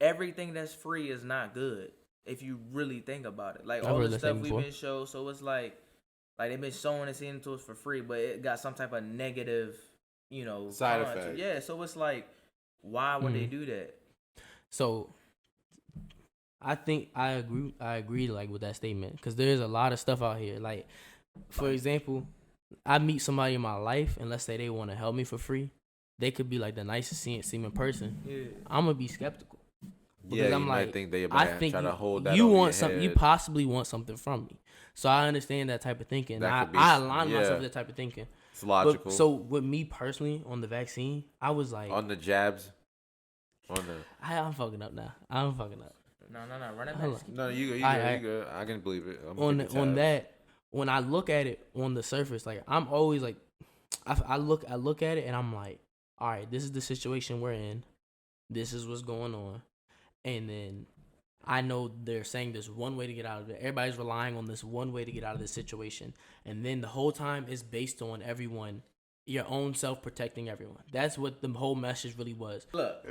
Everything that's free is not good if you really think about it. Like I've all heard the that stuff thing we've before. been shown, so it's like they've been showing this into us for free, but it got some type of negative, Side content. effect. Yeah, so it's like, why would they do that? So I think I agree like with that statement, because there's a lot of stuff out here. Like for example, I meet somebody in my life and let's say they want to help me for free. They could be like the nicest seeming person. Yeah. I'm gonna be skeptical. Yeah, I'm you like, might think they I might think try to hold that you over want your something. You head. possibly want something from me. So I understand that type of thinking. That I, could be- I align myself yeah. with that type of thinking. It's logical. But, so with me personally on the vaccine, I was like, on the jabs, on the I'm fucking up now. I'm fucking up. No, run it Hold back. on. no, you I- good. I can believe it. I'm on keeping on tabs. that, when I look at it on the surface, like I'm always like, I look at it and I'm like, all right, this is the situation we're in. This is what's going on, and then I know they're saying there's one way to get out of it. Everybody's relying on this one way to get out of this situation, and then the whole time is based on everyone, your own self protecting everyone. That's what the whole message really was. Look,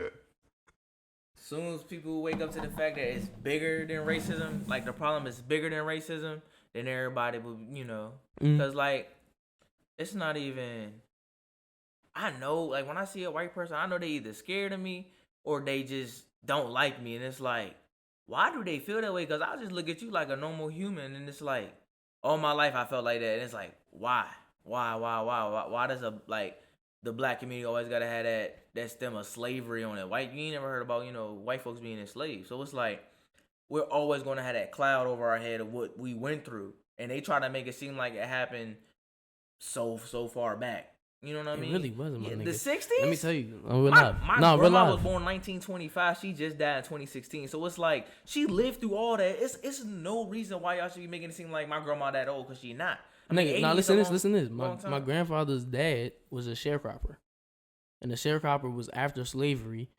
as soon as people wake up to the fact that it's bigger than racism, like the problem is bigger than racism, then everybody will, because like it's not even. I know, like when I see a white person, I know they either scared of me or they just don't like me, and it's like, why do they feel that way? Because I just look at you like a normal human, and it's like, all my life I felt like that, and it's like, why does the black community always gotta have that stem of slavery on it? You ain't never heard about white folks being enslaved, so it's like we're always gonna have that cloud over our head of what we went through, and they try to make it seem like it happened so far back. You know what I mean? It really wasn't, my nigga. The 60s? Let me tell you. My No, real grandma life. was born 1925. She just died in 2016. So it's like she lived through all that. It's no reason why y'all should be making it seem like my grandma that old, because she not. I mean, Nigga, 80 now is listen a this. long time. My grandfather's dad was a sharecropper, and the sharecropper was after slavery.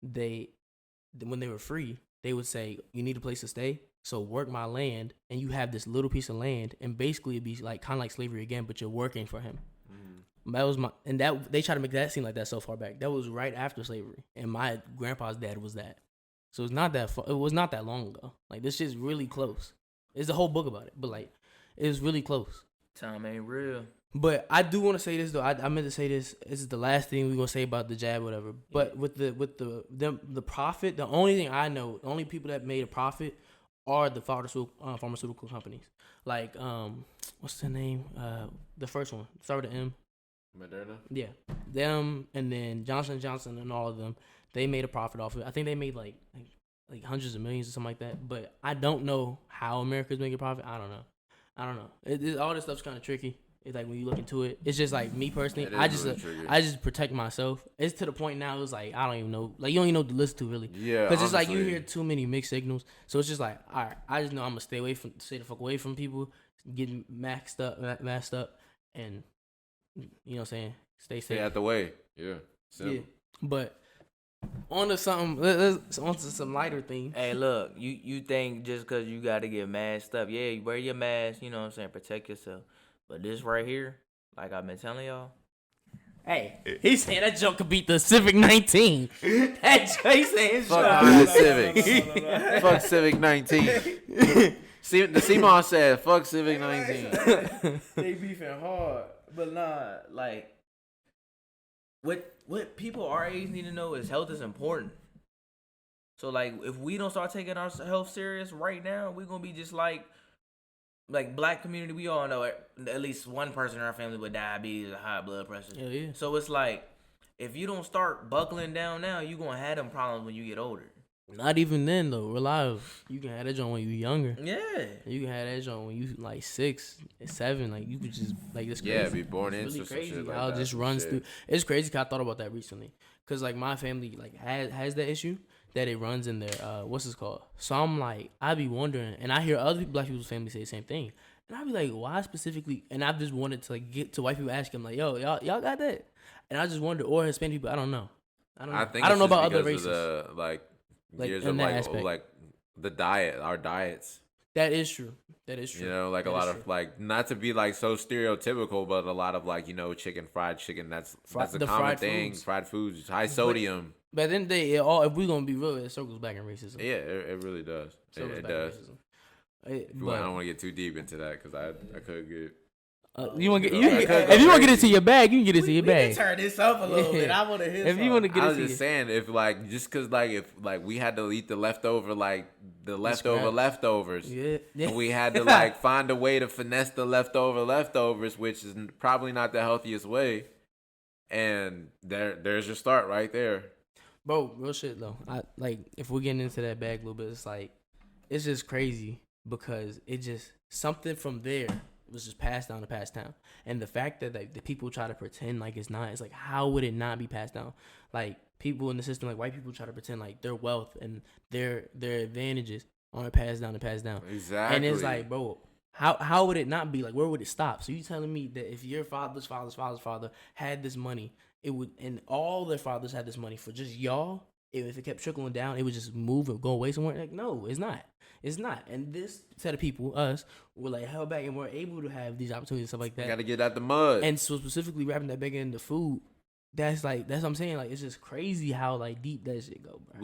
When they were free, they would say, "You need a place to stay, so work my land, and you have this little piece of land, and basically it'd be like kind of like slavery again, but you're working for him." That was they try to make that seem like that so far back. That was right after slavery, and my grandpa's dad was that. So it's not that far, it was not that long ago. Like this shit's really close. There's a whole book about it, but like it's really close. Time ain't real. But I do want to say this though. I meant to say this. This is the last thing we're gonna say about the jab, whatever. But with the profit, the only thing I know, the only people that made a profit are the pharmaceutical companies. Like what's the name? The first one, start with an M. Moderna. Yeah, them, and then Johnson & Johnson and all of them. They made a profit off of it. I think they made like hundreds of millions or something like that. But I don't know how America's making profit. I don't know. All this stuff's kind of tricky. It's like when you look into it, it's just like me personally. It I is just really tricky. I just protect myself. It's to the point now. It's like I don't even know. Like you don't even know what to listen to really. Yeah, Because it's like you honestly. hear too many mixed signals. So it's just like, all right, I just know I'm gonna stay the fuck away from people, getting masked up, and you know what I'm saying, stay safe. Stay out the way. Yeah. Simple. Yeah. But on to something. Let's on to some lighter things. Hey, look, you think just because you got to get masked up, yeah, you wear your mask, you know what I'm saying, protect yourself. But this right here, like I've been telling y'all, Hey, he's saying that joke could beat the Civic 19. That joke, he's saying Fuck Honda Civics. Fuck Civic 19. See, the Seaman said, fuck Civic 19. they beefing hard, but nah, like what people our age need to know is health is important. So like if we don't start taking our health serious right now, we're gonna be just like black community. We all know at least one person in our family with diabetes or high blood pressure. Hell yeah. So it's like if you don't start buckling down now, you're gonna have them problems when you get older. Not even then though. Real life, you can have that joint when you younger. Yeah. You can have that joint when you like 6, 7. Like you could just like this. Crazy. Yeah, be born it's into really some crazy shit like how that, it just some runs shit. through. It's crazy. Cause I thought about that recently. Cause like my family like has that issue that it runs in their what's this called. So I'm like I be wondering, and I hear other black people's family say the same thing, and I be like, why specifically? And I've just wanted to like get to white people asking them like, yo, y'all got that? And I just wonder, or Hispanic people, I don't know. I think I don't know it's about just other because races. of the, like years in of that aspect. like the diet, our diets. That is true. You know, like that a lot of like, not to be like so stereotypical, but a lot of like, fried chicken. That's a the common fried thing. foods. Fried foods, high sodium. But then they all, if we gonna be real, it circles back in racism. Yeah, it really does. It does. I don't want to get too deep into that because I could get. You want to get if you want to get into your bag, you can get into your bag. We can turn this up a little bit. I want to hear. If you want to get I into was just saying, if like just because like if like we had to eat the leftover leftovers, yeah. and we had to like find a way to finesse the leftovers, which is probably not the healthiest way. And there's your start right there, bro. Real shit though. I like if we're getting into that bag a little bit. It's like it's just crazy because it just something from there was just passed down, and the fact that like the people try to pretend like it's not, it's like how would it not be passed down? Like people in the system, like white people try to pretend like their wealth and their advantages aren't passed down. Exactly. And it's like, bro, how would it not be? Like, where would it stop? So you telling me that if your father's father had this money, it would, and all their fathers had this money for just y'all, if it kept trickling down, it would just move and go away somewhere? Like, no, it's not. It's not. And this set of people, us, were like held back and we're able to have these opportunities and stuff like that. Got to get out the mud. And so specifically wrapping that back into food, that's what I'm saying. Like, it's just crazy how like deep that shit go, bro.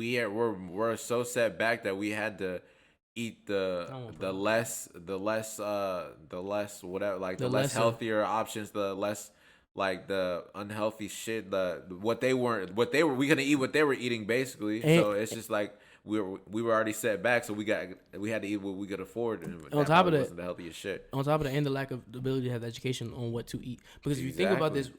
We're so set back that we had to eat the less healthier options, the less like the unhealthy shit, we couldn't eat what they were eating basically. So it's just like we were already set back, so we had to eat what we could afford. And on top of that, wasn't the healthiest shit. On top of that, and the lack of the ability to have education on what to eat, because if you think about this,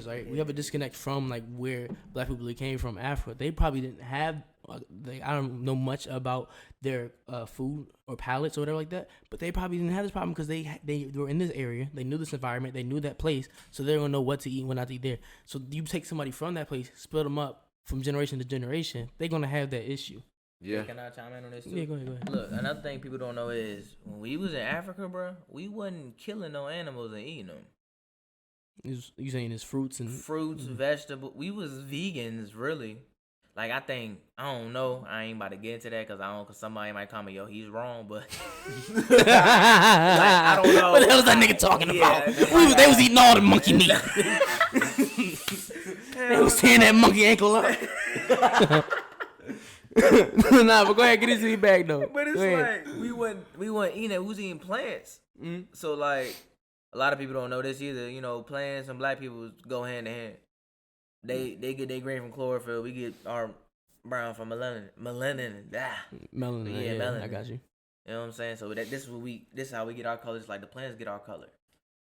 right, we have a disconnect from like where black people really came from, Africa. They probably didn't have. I don't know much about their food or palates or whatever like that, but they probably didn't have this problem because they were in this area, they knew this environment, they knew that place, so they're gonna know what to eat and what not to eat there. So you take somebody from that place, split them up from generation to generation, they're gonna have that issue. Yeah. Can I chime in on this too? Yeah, go ahead. Look, another thing people don't know is when we was in Africa, bro, we wasn't killing no animals and eating them. You saying it's fruits, vegetables. We was vegans, really. Like, I don't know. I ain't about to get into that because somebody might call me, yo, he's wrong, but. like, I don't know. What the hell is that nigga talking about? They was eating all the monkey meat. They was tearing that monkey ankle up. Nah, but go ahead, get into your bag, though. But it's like, we wasn't eating it. We was eating plants. Mm-hmm. So, like, a lot of people don't know this either. You know, plants and black people go hand in hand. They get their green from chlorophyll. We get our brown from melanin. Melanin. Yeah, melanin. I got you. You know what I'm saying? So this is how we get our colors. Like the plants get our color.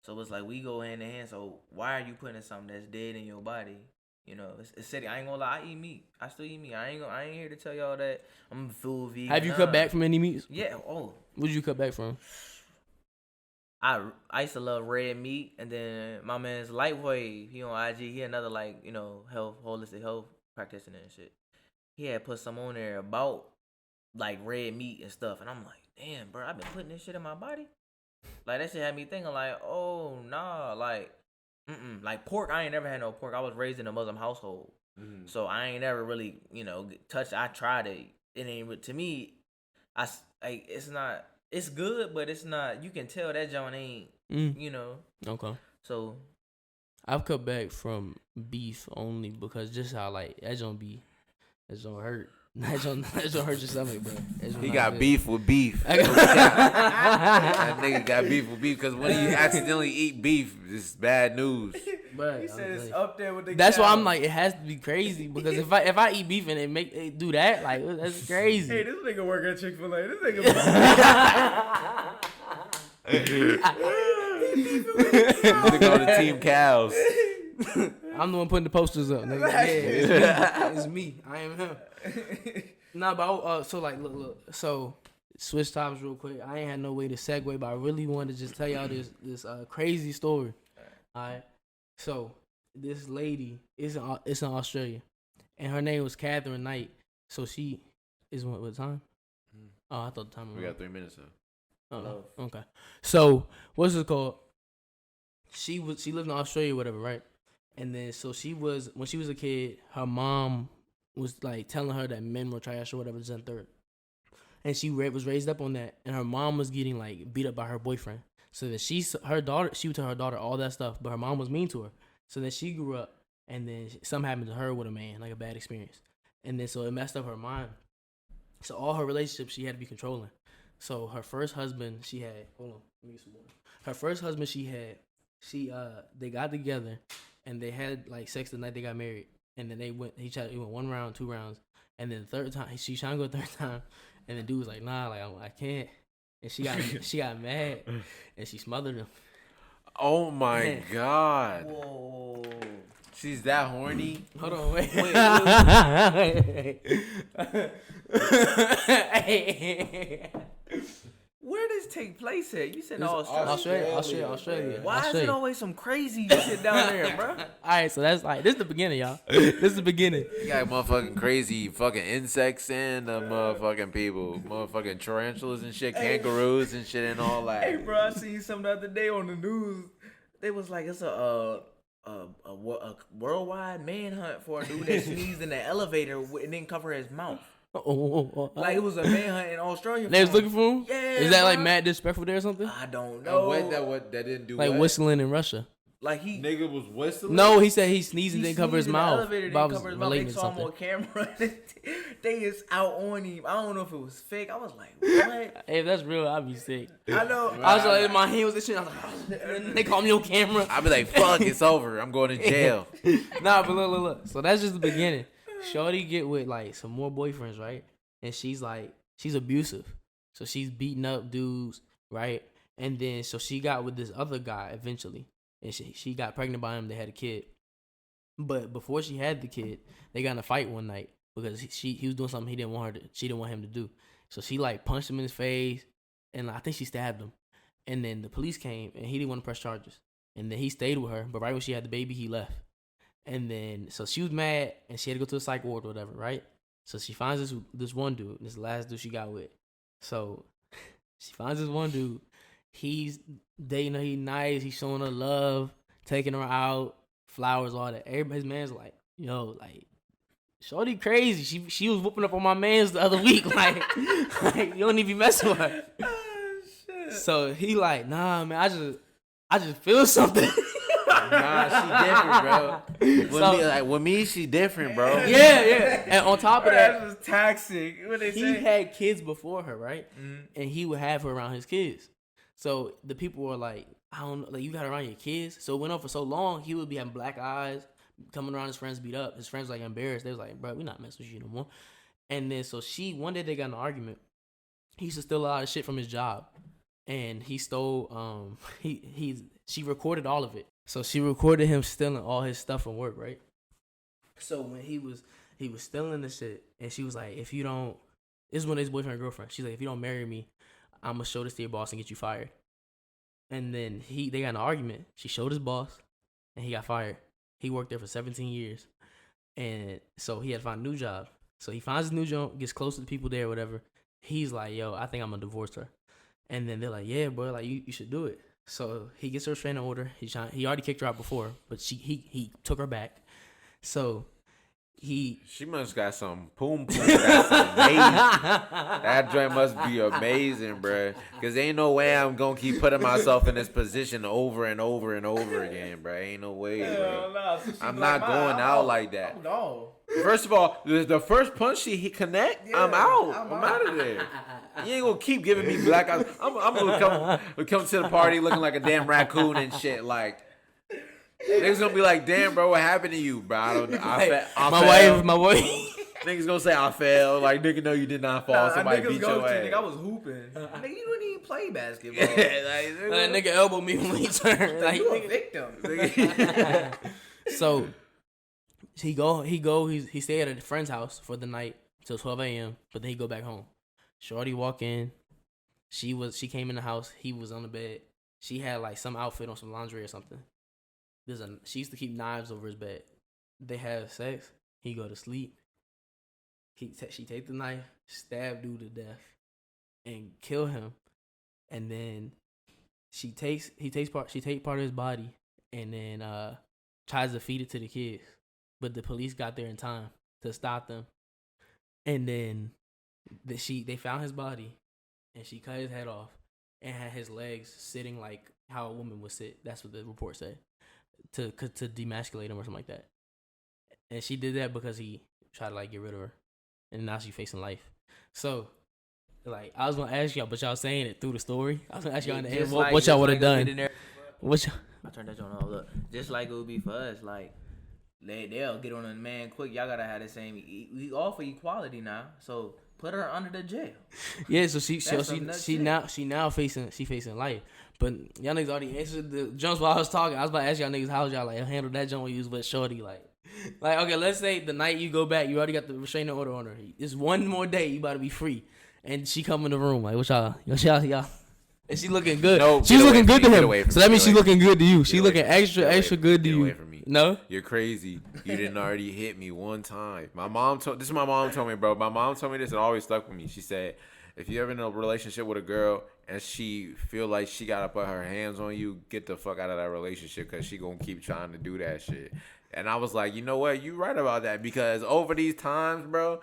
So it's like we go hand in hand. So why are you putting something that's dead in your body? You know, it's city. I ain't gonna lie. I eat meat. I still eat meat. I ain't here to tell y'all that I'm full vegan. Have you cut back from any meats? Yeah. Oh. What did you cut back from? I used to love red meat, and then my man's Lightwave, he on IG, he another like, you know, holistic health practitioner and shit. He had put some on there about like red meat and stuff, and I'm like, damn, bro, I've been putting this shit in my body. Like that shit had me thinking like, oh nah, like, like pork. I ain't never had no pork. I was raised in a Muslim household, so I ain't never really, you know, touched. I tried it. It ain't to me. It's not. It's good, but it's not. You can tell that joint ain't. You know. Okay. So, I've cut back from beef only because just how like that joint hurt. That joint hurt your stomach, bro. He got beef with beef. That nigga got beef with beef because when you accidentally eat beef, it's bad news. But he said it's up there with the. That's why I'm like, it has to be crazy because if I eat beef and it do that, like that's crazy. Hey, this nigga work at Chick-fil-A. This nigga. Go to Team Cows. I'm the one putting the posters up. Nigga. Yeah, it's me. I am him. Nah, but so like look. So switch topics real quick. I ain't had no way to segue, but I really wanted to just tell y'all this crazy story. All right. So this lady is it's in Australia, and her name was Katherine Knight. So she is what time? Oh, I thought the time. We got 3 minutes left. Oh, okay. So what's it called? She lived in Australia, whatever, right? And then so when she was a kid, her mom was like telling her that men were trash or whatever, this and third. And she was raised up on that, and her mom was getting like beat up by her boyfriend. So that she would tell her daughter all that stuff, but her mom was mean to her. So then she grew up, and then something happened to her with a man, like a bad experience, and then so it messed up her mind. So all her relationships she had to be controlling. So her first husband she had, hold on, let me get some water. Her first husband they got together, and they had like sex the night they got married, and then he went 1 round, 2 rounds, and then the third time she trying to go the third time, and the dude was like, nah, like I can't, and she got mad, and she smothered him. Oh my God. Whoa. She's that horny. Hold on, wait. Where does this take place at? You said Australia. Why is it always some crazy shit down there, bro? All right, so that's like this is the beginning, y'all. This is the beginning. You got motherfucking crazy fucking insects and the motherfucking people, motherfucking tarantulas and shit, kangaroos and shit and all that. Hey, bro, I seen something the other day on the news. They was like, it's a worldwide manhunt for a dude that sneezed in the elevator and didn't cover his mouth. Like it was a manhunt in Australia. They was looking for him? Yeah. Is that like mad disrespectful there or something? I don't know. What that didn't do like what? whistling in Russia. Like he Nigga was whistling? No, he said he sneezed and didn't cover his sneezed in the mouth. elevator, But I didn't was cover his mouth. relating They to saw him something. on camera. They is out on him. I don't know if it was fake. I was like, what? Hey, if that's real, I'd be sick. I know. I was like, my hand was this shit. I was like, oh, they call me on camera. I'd be like, fuck, it's over. I'm going to jail. Nah, but look. So that's just the beginning. Shorty get with like some more boyfriends, right? And she's abusive. So she's beating up dudes, right? And then so she got with this other guy eventually. And she got pregnant by him. They had a kid. But before she had the kid, they got in a fight one night because he was doing something she didn't want him to do. So she like punched him in his face, and I think she stabbed him. And then the police came, and he didn't want to press charges. And then he stayed with her, but right when she had the baby, he left. And then so she was mad, and she had to go to the psych ward or whatever, right? So she finds this one dude, this last dude she got with. So she finds this one dude. He's dating her. He's nice. He's showing her love, taking her out, flowers, all that. His man's like, yo, like, shorty crazy. She was whooping up on my man's the other week. Like you don't even be messing with her. Oh, shit. So he like, nah, man, I just feel something. Nah, she different, bro. With me, she different, bro. Yeah. And on top of that, That was toxic. What they he say? had kids before her, right? Mm-hmm. And he would have her around his kids. So the people were like, I don't know, like you got her around your kids. So it went on for so long, he would be having black eyes, coming around his friends beat up. His friends like embarrassed. They was like, bro, we not messing with you no more. And then so one day they got in an argument. He used to steal a lot of shit from his job. And he stole she recorded all of it. So she recorded him stealing all his stuff from work, right? So when he was stealing the shit, and she was like, if you don't, this is when his boyfriend and girlfriend. She's like, if you don't marry me, I'm gonna show this to your boss and get you fired. And then they got in an argument. She showed his boss, and he got fired. He worked there for 17 years, and so he had to find a new job. So he finds a new job, gets close to the people there, whatever. He's like, yo, I think I'm gonna divorce her. And then they're like, yeah, bro, like you should do it. So he gets her a restraining order. He already kicked her out before, but he took her back. So she must got some poom. That's amazing. That joint must be amazing, bro. Cause ain't no way I'm gonna keep putting myself in this position over and over and over again, bro. Ain't no way, bro. No, so I'm not going out like that. No. First of all, the first punch he connect, yeah, I'm out. I'm out of there. You ain't gonna keep giving me black eyes. I'm gonna come to the party looking like a damn raccoon and shit. Like, niggas gonna be like, damn, bro, what happened to you, bro? My wife. Niggas gonna say I fell. Like, nigga, no, you did not fall. Somebody beat your ass. Nigga, I was hooping. Nigga, you didn't even play basketball. Yeah, nigga elbowed me when he turned. Like, you a victim. So he stayed at a friend's house for the night, till 12 a.m. But then he go back home. Shorty walk in. She came in the house. He was on the bed. She had like some outfit on, some lingerie or something. She used to keep knives over his bed. They have sex. He go to sleep. She take the knife, stab dude to death, and kill him. And then she takes part of his body, and then tries to feed it to the kids. But the police got there in time to stop them. And then they found his body, and she cut his head off and had his legs sitting like how a woman would sit. That's what the report said, to demasculate him or something like that. And she did that because he tried to like get rid of her, and now she's facing life. So, like, I was gonna ask y'all, but y'all saying it through the story. I was gonna ask y'all in the end what y'all would have done. I turned that joint off. Look, just like it would be for us, like they'll get on a man quick. Y'all gotta have the same. We offer equality now, so put her under the jail. Yeah, so she now facing life. But y'all niggas already answered the jumps while I was talking. I was about to ask y'all niggas how y'all like handle that jump when you was with Shorty like okay, let's say the night you go back, you already got the restraining order on her. It's one more day, you about to be free, and she come in the room like what y'all. And she looking good. No, she's looking good to him. So that means she's looking good to you. She looking extra good to you. Away from me. No, you're crazy. You didn't already hit me one time. My mom told me, bro. My mom told me this and always stuck with me. She said, if you ever in a relationship with a girl and she feel like she gotta put her hands on you, get the fuck out of that relationship because she gonna keep trying to do that shit. And I was like, you know what? You right about that because over these times, bro,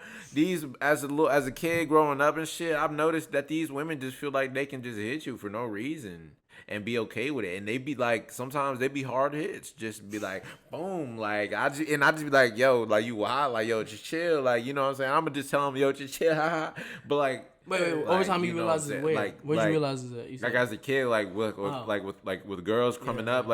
as a kid growing up and shit, I've noticed that these women just feel like they can just hit you for no reason and be okay with it. And they be like, sometimes they be hard hits, just be like, boom, like I just be like, yo, like you wild, like yo, just chill, like you know what I'm saying? I'm gonna just tell them, yo, just chill, but like. Wait, over time you realize it's weird. Where'd you realize it? Like as a kid, with girls coming up,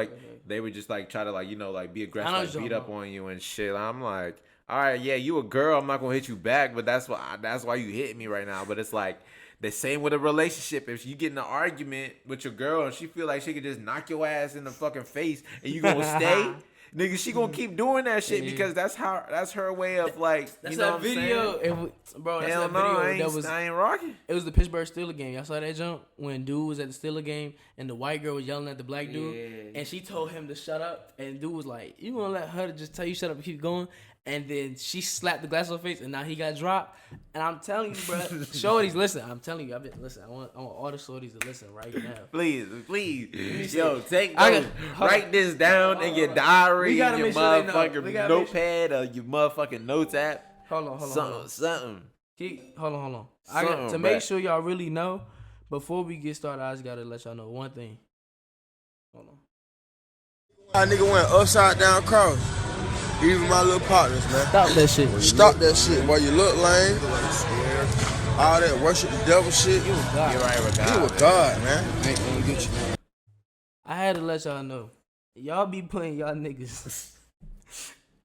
they would just like try to like like be aggressive, like, beat up on you and shit. I'm like, all right, yeah, you a girl, I'm not gonna hit you back, but that's why you hit me right now. But it's like the same with a relationship. If you get in an argument with your girl and she feel like she could just knock your ass in the fucking face and you gonna stay. Nigga, she gonna keep doing that shit because that's her way of like. That's that video, bro. That's hell that no, video. I ain't rocking. It was the Pittsburgh Steelers game. Y'all saw that jump when dude was at the Steelers game and the white girl was yelling at the black dude, and she told him to shut up, and dude was like, "You gonna let her just tell you shut up and keep going?" And then she slapped the glass on her face, and now he got dropped. And I'm telling you, bro, shorties, listen. I'm telling you, I want all the shorties to listen right now. Please, yo, take notes. Write this down in your diary, your motherfucking notepad, or your motherfucking notes app. Hold on. Something. Hold on. To make sure y'all really know, before we get started, I just gotta let y'all know one thing. Hold on. That nigga went upside down cross. Even my little partners, man. Stop that shit. Stop that shit, boy. You look lame. All that worship the devil shit. You a God. You're right with God. You a God, man. Ain't gonna get you. I had to let y'all know. Y'all be putting y'all niggas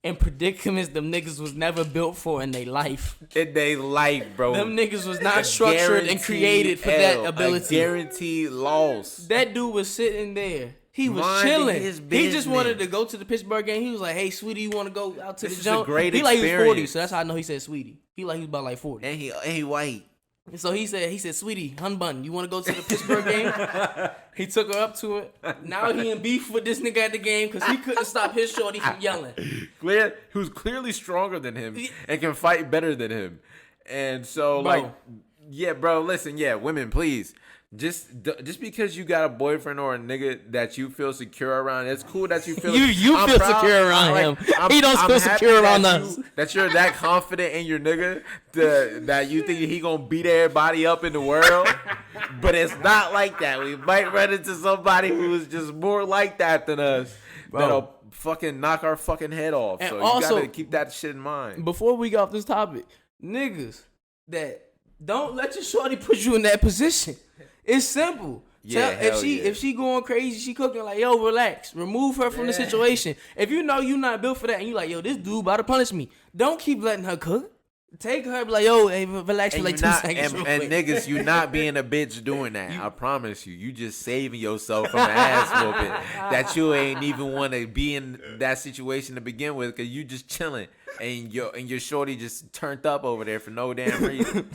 in predicaments them niggas was never built for in their life. In their life, bro. Them niggas was not structured and created for that ability. Guaranteed loss. That dude was sitting there. He was chilling. He just wanted to go to the Pittsburgh game. He was like, "Hey, sweetie, you want to go out to the jump?" He like he was 40, so that's how I know he said sweetie. He was about like 40. And he white. And so he said, "Sweetie, hun bun, you want to go to the Pittsburgh game?" He took her up to it. Now he in beef with this nigga at the game because he couldn't stop his shorty from yelling. Who's clearly stronger than him and can fight better than him. And so, bro, listen, women, please. Just because you got a boyfriend or a nigga that you feel secure around, it's cool that you feel you feel secure around him. He don't feel secure around us. That you're that confident in your nigga that you think he gonna beat everybody up in the world. But it's not like that. We might run into somebody who is just more like that than us. Bro. That'll fucking knock our fucking head off. And so you also, gotta keep that shit in mind. Before we get off this topic, niggas that don't let your shorty put you in that position. It's simple. If she going crazy, she cooking like, yo, relax. Remove her from the situation. If you know you not built for that and you like, yo, this dude about to punish me, don't keep letting her cook. Take her, be like, yo, hey, relax for like 2 seconds. And niggas, you not being a bitch doing that. I promise you. You just saving yourself from an ass whooping that you ain't even want to be in that situation to begin with because you just chilling. and your shorty just turned up over there for no damn reason.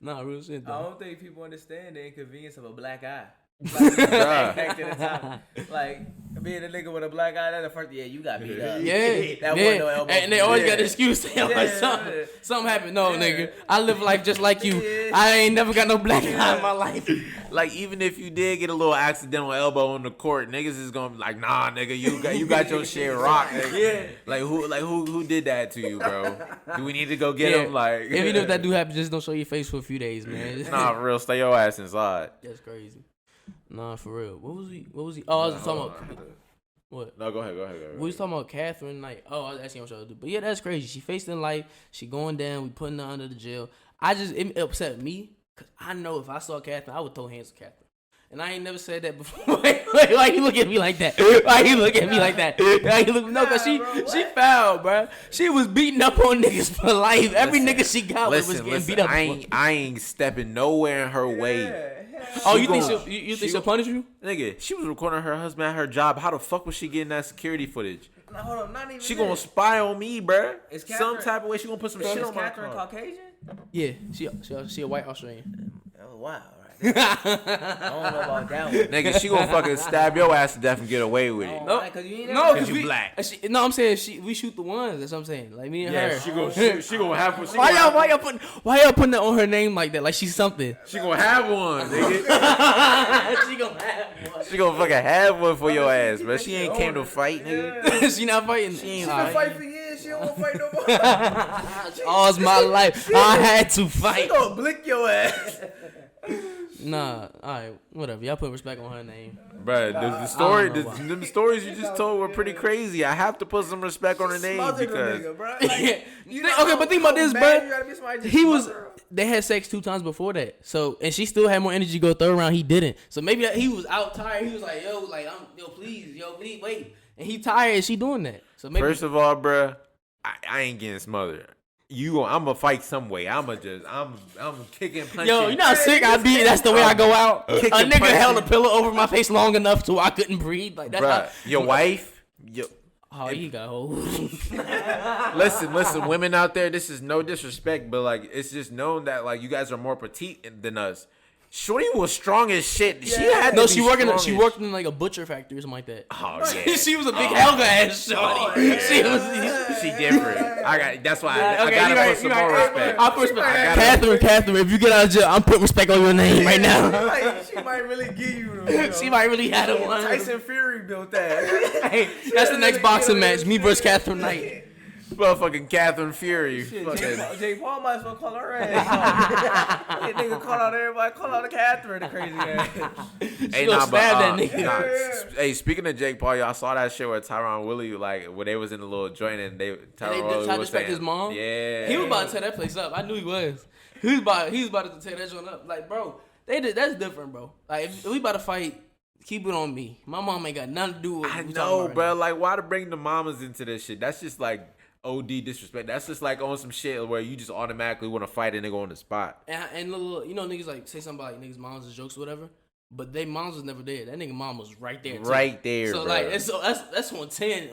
Nah, real shit I though. don't think people understand the inconvenience of a black eye. Bruh. Back to the time, like being a nigga with a black eye, that's the first. Yeah, you got beat up. Yeah, that yeah. wasn't no elbow. And they always Yeah. got an excuse. They like Yeah. something happened. No, Yeah. nigga, I live life just like you. Yeah. I ain't never got no black eye in my life. Like even if you did get a little accidental elbow on the court, niggas is gonna be like, nah, nigga, you got your shit rocked. Nigga. Yeah. Like who did that to you, bro? Do we need to go get him? Like, even if that do happen, just don't show your face for a few days, man. nah, for real, stay your ass inside. That's crazy. Nah, for real. What was he? Oh, I was talking about what? No, go ahead. We was talking about Katherine Knight. Oh, I was asking what y'all do. But yeah, that's crazy. She faced in life. She going down. We putting her under the jail. It upset me because I know if I saw Katherine, I would throw hands with Katherine. And I ain't never said that before. Why you look at me like that? Why you look at me like that? No, because she foul, bro. She was beating up on niggas for life. Every nigga she got was getting beat up. I ain't stepping nowhere in her way. Oh, you think she'll punish you? Nigga, she was recording her husband at her job. How the fuck was she getting that security footage? No, hold on, not even. She gonna spy on me, bruh. Is Some Katherine- type of way she gonna put some shit Is on my Katherine car. Caucasian? Yeah, she a white Australian. Oh wow, right. I don't know about that one. Nigga, she gonna fucking stab your ass to death and get away with it. No, Cause you ain't no, never- Cause you black. No, I'm saying we shoot the ones. That's what I'm saying. Like me and her. she gonna shoot. She gonna have one. Why y'all putting that on her name like that? Like she's something. She gonna have one, nigga. She gonna have one. She gonna fucking have one for your ass, bro. She ain't came to fight, nigga. She not fighting. She ain't Been fighting. fight for years. She don't want to fight no more. All's my life. I had to She fight. gonna blick your ass. Nah, alright, whatever. Y'all put respect on her name. Bruh, the stories you just told were pretty crazy. I have to put some respect on her name Smothered the because nigga, bro. Okay, Like, but think about this, how bro. bad you gotta be somebody to He was. smother her? They had sex 2 times before that, so and she still had more energy to go third round. He didn't, so maybe he was out tired. He was like, please, wait, and he tired. And she doing that, so maybe. first of all, bruh, I ain't getting smothered. I'm gonna fight some way. I'm kicking, punching. Yo, you know how sick I be? That's the way I go out. A Kicking, nigga punching. held a pillow over my face long enough so I couldn't breathe. Like that's bruh. Your wife. Oh, he got hold. Listen, women out there. This is no disrespect, but like it's just known that like you guys are more petite than us. Shorty was strong as shit. She had to No, be she strong worked in like a butcher factory or something like that. Oh yeah, She was a big Helga ass shorty. She was. she different. That's why I Okay, gotta you put right, some you more right. respect. I'll put respect. gotta- Catherine, if you get out of jail, I'm putting respect on your name right now. Like, she might really give you them. She might really have a one. Tyson Fury built that. Hey, that's the next boxing match. Me versus Katherine Knight. Motherfucking Katherine Fury. Fucking, Jake Paul might as well call her ass. That nigga call out everybody, call out the Catherine, the crazy ass. hey, gonna stab that nigga. Hey, speaking of Jake Paul, y'all saw that shit where Tyron Willie, like, where they was in the little joint and Tyron They Willie tried to was respect saying, his mom. Yeah. He was about to tear that place up. I knew he was. He was about to tear that joint up. Like, bro, that's different, bro. Like, if we about to fight, keep it on me. My mom ain't got nothing to do with I what we know, talking about bro. right now. Like, why to bring the mamas into this shit? That's just like OD disrespect. That's just like on some shit where you just automatically want to fight a nigga on the spot. And little, niggas like say something like niggas' moms is jokes or whatever, but they moms was never there. That nigga mom was right there, too. Right there, So bro. like, that's on 10.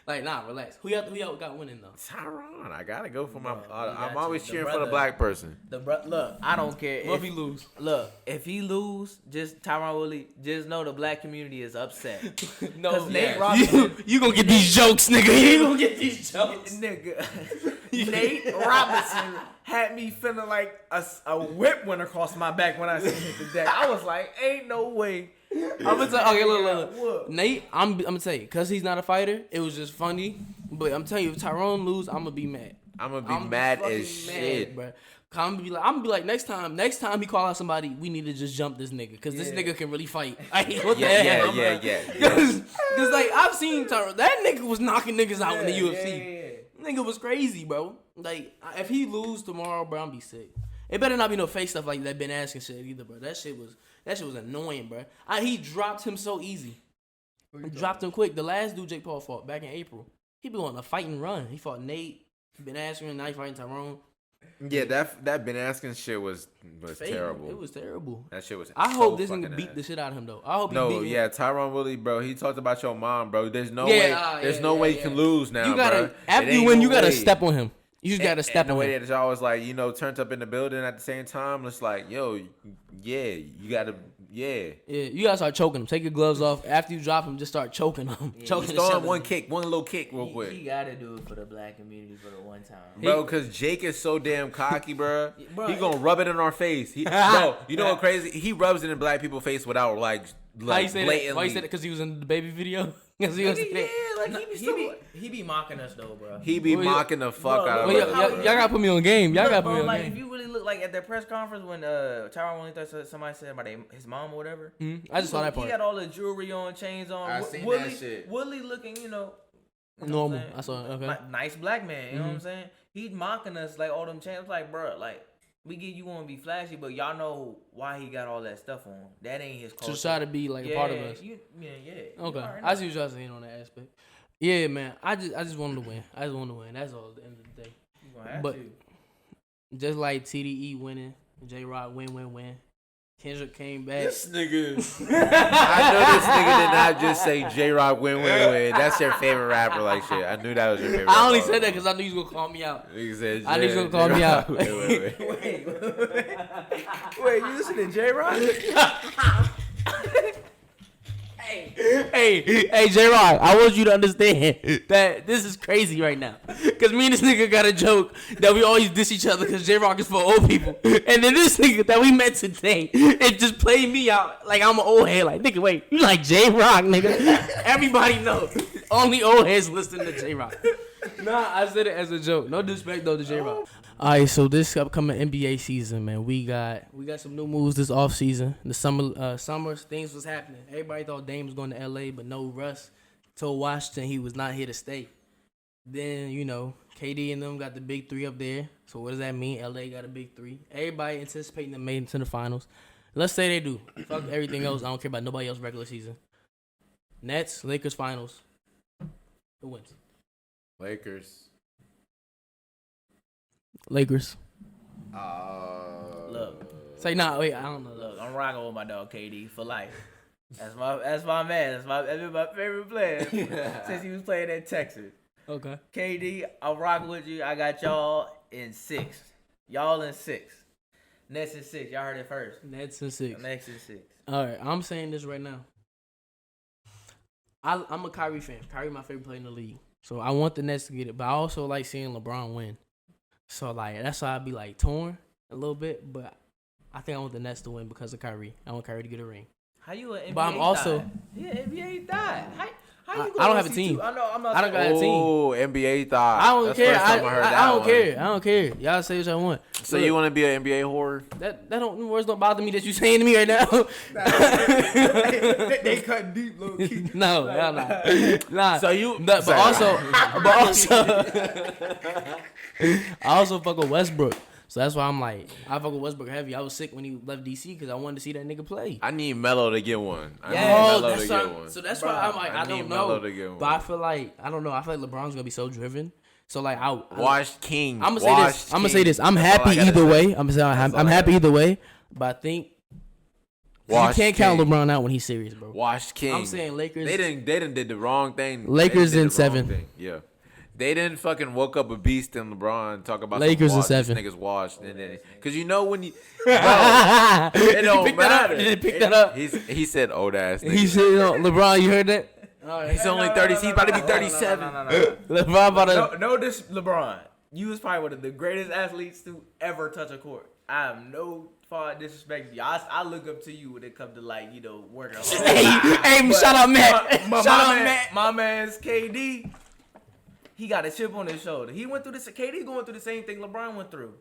Like, nah, relax. Who y'all got winning though? Tyron, I gotta go for my. got I'm you. always The cheering for the brother. black person. Look, I don't care What if he lose? Look, if he lose, just Tyron Willie, just know the black community is upset. No, 'Cause Nate Robinson, you gonna get these jokes, nigga. You gonna get these jokes. nigga, Nate Robinson had me feeling like a whip went across my back when I seen hit the deck. I was like, ain't no way. I'm gonna tell. Okay, look. Whoop. Nate, I'm gonna tell you, cause he's not a fighter. It was just funny, but I'm telling you, if Tyrone lose, I'm gonna be mad. I'm gonna be mad fucking as shit. bro. I'm gonna be like, next time he call out somebody, we need to just jump this nigga, cause this nigga can really fight. Like, what the hell, bro? Yeah. Cause like I've seen Tyrone, that nigga was knocking niggas out in the UFC. Yeah. Nigga was crazy, bro. Like, if he lose tomorrow, bro, I'm be sick. It better not be no fake stuff like that been asking shit either, bro. That shit was annoying, bro. He dropped him so easy. He dropped him quick. The last dude Jake Paul fought back in April, he been on a fight and run. He fought Nate. He been asking, now he fighting Tyrone. Yeah, that Ben Askins shit was terrible. It was terrible. That shit was. I so hope this fucking nigga beat ass. the shit out of him though. I hope No, he beat yeah, him. Tyron Willie, bro. He talked about your mom, bro. There's no way you can lose now, You gotta bro. after you win, you gotta step on him. You just gotta step and on the him. way that y'all was like, turned up in the building at the same time. It's like, yo, yeah, you gotta, yeah. Yeah, you gotta start choking him. Take your gloves off. After you drop him, just start choking him. Choking Just the shit throw out him of him. one little kick real quick. He gotta do it for the black community for the one time. Bro, because Jake is so damn cocky, bro. Bro, He gonna rub it in our face. Bro, you know what crazy? He rubs it in black people's face without like Why you say blatantly. that? Why you said it? Because he was in the baby video. Because he was. He be mocking us though, bro. He be Well, mocking the fuck bro, out of Well, us. y'all gotta put me on game. Y'all gotta put me on like, game. if you really look like at that press conference when Tyron only thought somebody said about his mom or whatever. I just saw that part. He had all the jewelry on, chains on. I seen Willie, that shit. Willie looking, Normal. what I'm I saw it. Okay. nice black man. You know what I'm saying? He mocking us like all them chains. Like, bro, like we get you want to be flashy, but y'all know why he got all that stuff on. That ain't his culture. To try to be like a part of us. Yeah. Okay. I see what y'all saying on that aspect. Yeah, man. I just wanted to win. That's all at the end of the day. You gonna have But to. just like TDE winning, J Rock win. Kendrick came back. This nigga. I know this nigga did not just say J Rock win. That's your favorite rapper, like shit. I knew that was your favorite. I only rapper. said that because I knew you was gonna call me out. Nigga said I knew you was gonna call me out. Wait, you listen to J Rock? Hey, J Rock, I want you to understand that this is crazy right now. Cause me and this nigga got a joke that we always diss each other because J Rock is for old people. And then this nigga that we met today, it just played me out like I'm an old head. Like, nigga, wait, you like J Rock, nigga? Everybody knows. Only old heads listen to J Rock. Nah, I said it as a joke. No disrespect though to J Rock. All right, so this upcoming NBA season, man, we got some new moves this off season. The summer things was happening. Everybody thought Dame was going to LA, but no, Russ told Washington he was not here to stay. Then KD and them got the big three up there. So what does that mean? LA got a big three. Everybody anticipating them made it to the finals. Let's say they do. Fuck everything else. I don't care about nobody else regular season. Nets, Lakers finals. Who wins? Lakers. Look, Say nah. Wait, I don't know. look, I'm rocking with my dog KD for life. That's my man. That's been my favorite player since he was playing at Texas. Okay. KD, I'm rocking with you. I got y'all in 6. Y'all in 6. Nets in 6. Y'all heard it first. Nets and 6. Nets in 6. All right, I'm saying this right now. I'm a Kyrie fan. Kyrie my favorite player in the league. So I want the Nets to get it, but I also like seeing LeBron win. So like that's why I'd be like torn a little bit, but I think I want the Nets to win because of Kyrie. I want Kyrie to get a ring. How you an NBA But I'm also thot? Yeah, NBA thot. How you I don't have a team. I know I'm not. I don't got a team. Oh, NBA thought. I don't That's care. First time I heard that I don't one. care. I don't care. Y'all say what y'all want. So Look, you want to be an NBA whore? that don't words don't bother me that you saying to me right now. they cut deep, low key. No, nah. So you, But also, I also fuck with Westbrook. So that's why I'm like, I fuck with Westbrook heavy. I was sick when he left DC because I wanted to see that nigga play. I need Melo to get one. I need Oh, Melo that's to why. get one. So that's why I'm like, I need don't Melo know. to get one. But I feel like I don't know. I feel like LeBron's gonna be so driven. So like, Washed King. I'm gonna say this. I'm happy either way. I'm happy either way. But I think you can't count LeBron out when he's serious, bro. Washed King. I'm saying Lakers. They didn't did the wrong thing. Lakers They did in the wrong 7. thing. Yeah. They didn't fucking woke up a beast in LeBron talk about Lakers in some washed, 7. This nigga's washed and then because when you it don't pick that up? matter. Did he pick that up? He said old ass. He said, LeBron, you heard that? He's only 30. He's about to be 37. LeBron about to. No, this LeBron. You was probably one of the greatest athletes to ever touch a court. I am no far disrespect you. I look up to you when it comes to working hard. Hey, shout out Matt. Shout out Matt. My man's KD. He got a chip on his shoulder. He went through this. KD going through the same thing LeBron went through.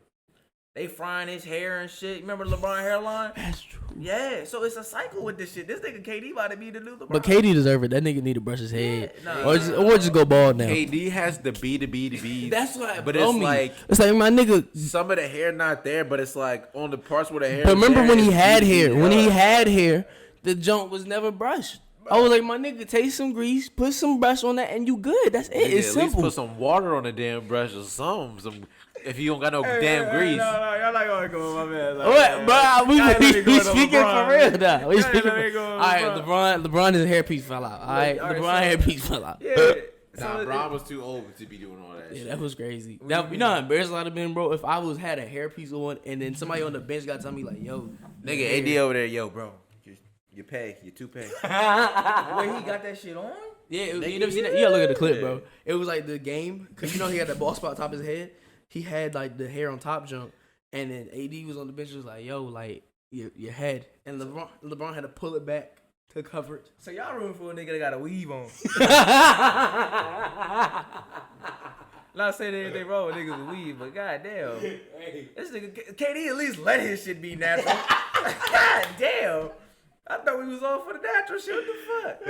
They frying his hair and shit. Remember the LeBron hairline? That's true. Yeah, so it's a cycle with this shit. This nigga KD about to be the new LeBron. But KD deserve it. That nigga need to brush his head, Yeah, or just go bald now. KD has the B to B to B. That's why. But it's like it's like my nigga. some of the hair not there, but it's like on the parts where the hair. But remember there, when he it's had beat hair? up. When he had hair, the junk was never brushed. I was like, my nigga, take some grease, put some brush on that, and you good. That's it. Nigga, It's at least simple. put some water on the damn brush or something. if you don't got no damn grease. No, y'all not gonna go with my man. Like, What, bro? We speaking for real now. We speaking for real. all right, LeBron's hairpiece fell out. All right, LeBron hairpiece fell out. Yeah. Nah, Bron was too old to be doing all that. Yeah, shit. that was crazy. You know how embarrassed I'd have been, bro, if I had a hairpiece on and then somebody on the bench got to tell me like, "Yo, Nigga, AD over there, yo, bro, you pay, you too pay. Wait, he got that shit on? Yeah, you never seen that? You gotta look at the clip, bro. It was like the game, because you know he had that ball spot on top of his head. He had like the hair on top jump, and then AD was on the bench, was like, yo, like your head. And LeBron had to pull it back to cover it. So y'all rooting for a nigga that got a weave on. Not saying anything wrong with niggas with weave, but goddamn. This nigga, KD at least let his shit be natural. God damn. I thought we was all for the natural shit. What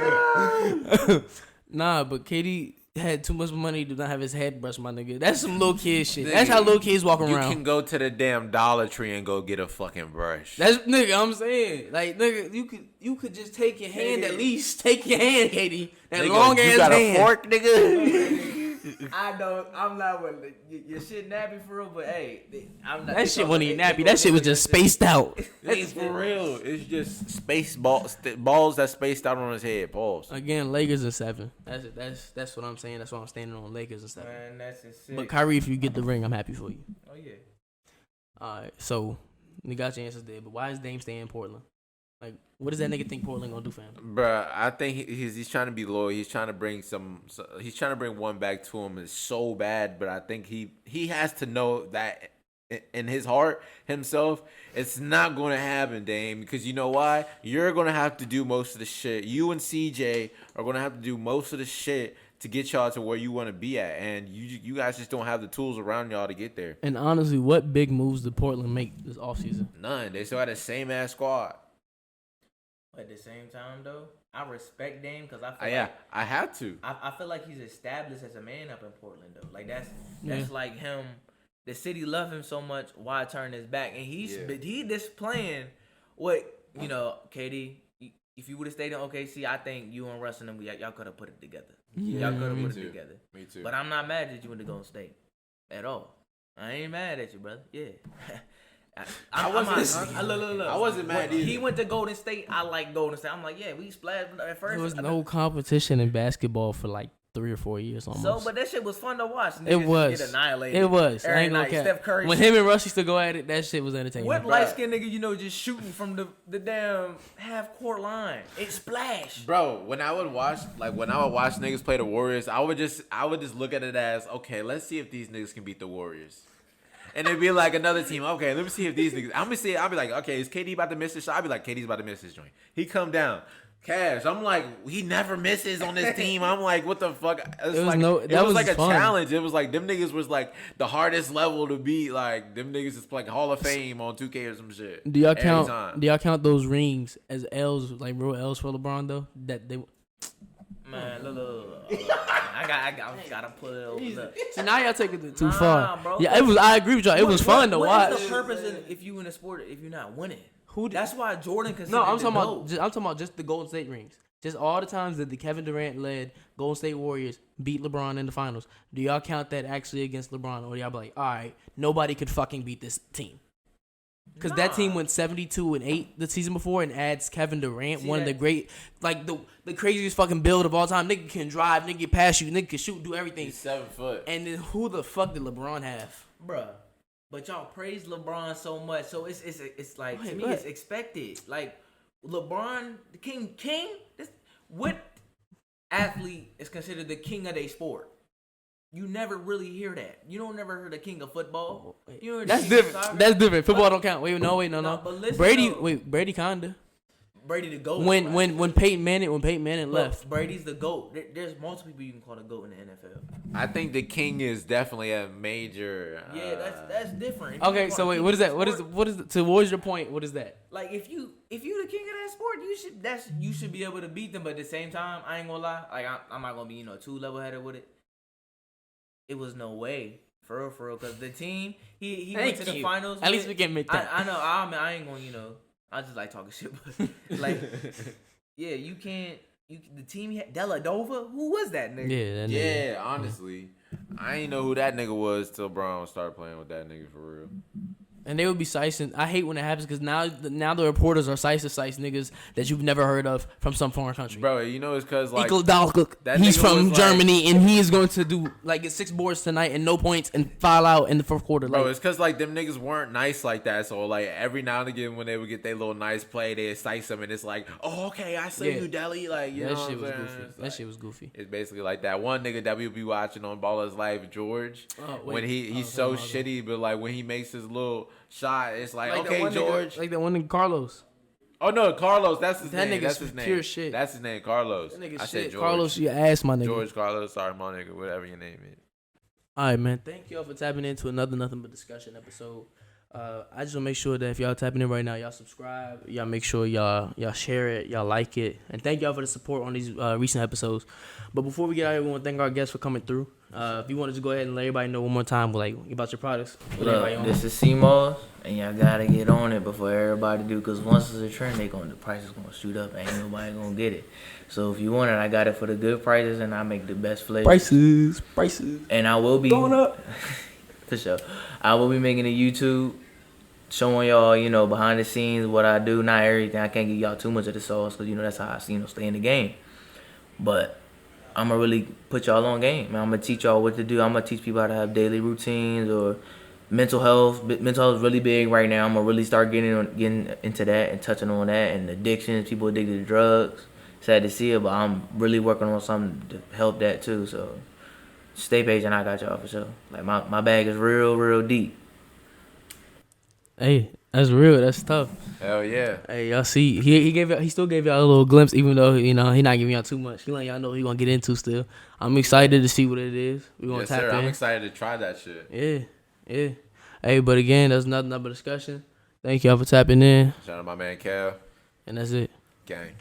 the fuck? Nah, but KD had too much money to not have his head brushed, my nigga. That's some little kid shit. That's how little kids walk around. You can go to the damn Dollar Tree and go get a fucking brush. That's nigga. I'm saying, like, nigga, you could just take your hand at least. Take your hand, KD. That nigga, long ass hand. You got a fork, nigga. I know I'm not with your shit nappy for real, but hey, I'm not. That shit wasn't even nappy. That shit was just spaced out. It's for real. It's just space balls that spaced out on his head. Pause. Again, Lakers in 7. That's what I'm saying. That's why I'm standing on Lakers in 7. Man, that's insane. But Kyrie, if you get the ring, I'm happy for you. Oh yeah. All right, so you got your answers there. But why is Dame staying in Portland? Like, what does that nigga think Portland gonna do for him? Bruh, I think he's trying to be loyal. He's trying to bring he's trying to bring one back to him. It's so bad, but I think he has to know that in his heart himself, it's not going to happen, Dame. Because you know why? You're going to have to do most of the shit. You and CJ are going to have to do most of the shit to get y'all to where you want to be at, and you guys just don't have the tools around y'all to get there. And honestly, what big moves did Portland make this offseason? None. They still had the same ass squad. At the same time, though, I respect Dame because I feel I had to. I feel like he's established as a man up in Portland, though. Like that's like him. The city love him so much. Why turn his back? And he displaying what KD. If you would have stayed in OKC, I think you and Russ and them, y'all could have put it together. Y'all could have put it together. Me too. But I'm not mad that you went to Golden State at all. I ain't mad at you, brother. Yeah. I wasn't mad either. He went to Golden State. I like Golden State. I'm like, yeah, we splashed at first. There was no competition in basketball for like 3 or 4 years almost. So, but that shit was fun to watch. It was. Get annihilated. It was. Every night. Steph Curry. When him and Russ used to go at it, that shit was entertaining. What light skinned nigga, just shooting from the damn half court line? It splashed. Bro, when I would watch niggas play the Warriors, I would just look at it as, okay, let's see if these niggas can beat the Warriors. And it'd be like another team. Okay, let me see if these niggas. I'll be like, okay, is KD about to miss this shot? I'll be like, KD's about to miss this joint. He come down. Cash. I'm like, he never misses on this team. I'm like, what the fuck? It was like a challenge. It was like them niggas was like the hardest level to beat. Like them niggas is like Hall of Fame on 2K or some shit. Do y'all count those rings as L's, like real L's for LeBron though? That they. Man, look. I gotta put it over. So now y'all taking it too far. Bro. Yeah, it was. I agree with y'all. It was fun to watch. What's the purpose if you in a sport if you're not winning? That's why Jordan considered. No, I'm talking about just the Golden State rings. Just all the times that the Kevin Durant led Golden State Warriors beat LeBron in the finals. Do y'all count that actually against LeBron, or y'all be like, all right, nobody could fucking beat this team? Because that team went 72-8 the season before, and adds Kevin Durant, one of the great, like the craziest fucking build of all time. Nigga can drive, nigga can pass you, nigga can shoot, do everything. He's 7 foot. And then who the fuck did LeBron have, bruh? But y'all praise LeBron so much, so it's like to me it's expected. Like LeBron, the king. What athlete is considered the king of their sport? You never really hear that. You don't never hear the king of football. That's different. That's different. Football don't count. Wait, no. But listen, Brady kinda. Brady the GOAT. When Peyton Manning left. Brady's the GOAT. There's multiple people you can call the GOAT in the NFL. I think the king is definitely a major. Yeah, that's different. Okay, so wait, what is that? What is towards your point? What is that? Like if you the king of that sport, you should be able to beat them. But at the same time, I ain't gonna lie. Like I'm not gonna be too level headed with it. It was no way. For real, because the team he went to the finals. At least we can admit that. I know. I ain't gonna I just like talking shit, but like, yeah, you can't. The team had Deladova. Who was that nigga? Yeah, honestly, I ain't know who that nigga was till Brown started playing with that nigga for real. And they would be sicing. I hate when it happens because now the reporters are sice niggas that you've never heard of from some foreign country. Bro, you know it's because like he's from Germany and he is going to do like get 6 boards tonight and no points and foul out in the fourth quarter. Bro, like, it's because like them niggas weren't nice like that. So like every now and again when they would get their little nice play, they'd sice them and it's like, oh okay, I see you, Deli. Like you that know shit was saying? goofy. That shit was goofy. It's basically like that one nigga that we be watching on Baller's Life, George. When he's so shitty, but like when he makes his little shot, it's like okay, George. Like that one nigga Carlos. Oh no, Carlos. That's his name. That That's nigga's his name. pure shit. That's his name, Carlos. That nigga I shit. said George. Carlos, you ass my nigga. George Carlos. Sorry, my nigga. Whatever your name is. All right, man. Thank y'all for tapping into another Nothing But Discussion episode. I just want to make sure that if y'all tapping in right now, y'all subscribe. Y'all make sure y'all share it. Y'all like it. And thank y'all for the support on these recent episodes. But before we get out of here, we want to thank our guests for coming through. If you want to just go ahead and let everybody know one more time like about your products. Look, this is CMOS, and y'all gotta get on it before everybody do, because once it's a trend, the price is gonna shoot up. Ain't nobody gonna get it. So if you want it, I got it for the good prices, and I make the best flavors. Prices. And I will be going up. For sure. I will be making a YouTube showing y'all, behind the scenes what I do. Not everything. I can't give y'all too much of the sauce because that's how I stay in the game. But I'm going to really put y'all on game. I'm going to teach y'all what to do. I'm going to teach people how to have daily routines or mental health. Mental health is really big right now. I'm going to really start getting into that and touching on that. And addictions, people addicted to drugs. Sad to see it, but I'm really working on something to help that too. So stay patient. I got y'all for sure. Like my bag is real, real deep. Hey, that's real. That's tough. Hell yeah. Hey, y'all see, he still gave y'all a little glimpse, even though he not giving y'all too much. He letting y'all know he gonna get into still. I'm excited to see what it is. We gonna tap in. I'm excited to try that shit. Yeah. Hey, but again, that's nothing but discussion. Thank y'all for tapping in. Shout out to my man Cal. And that's it. Gang.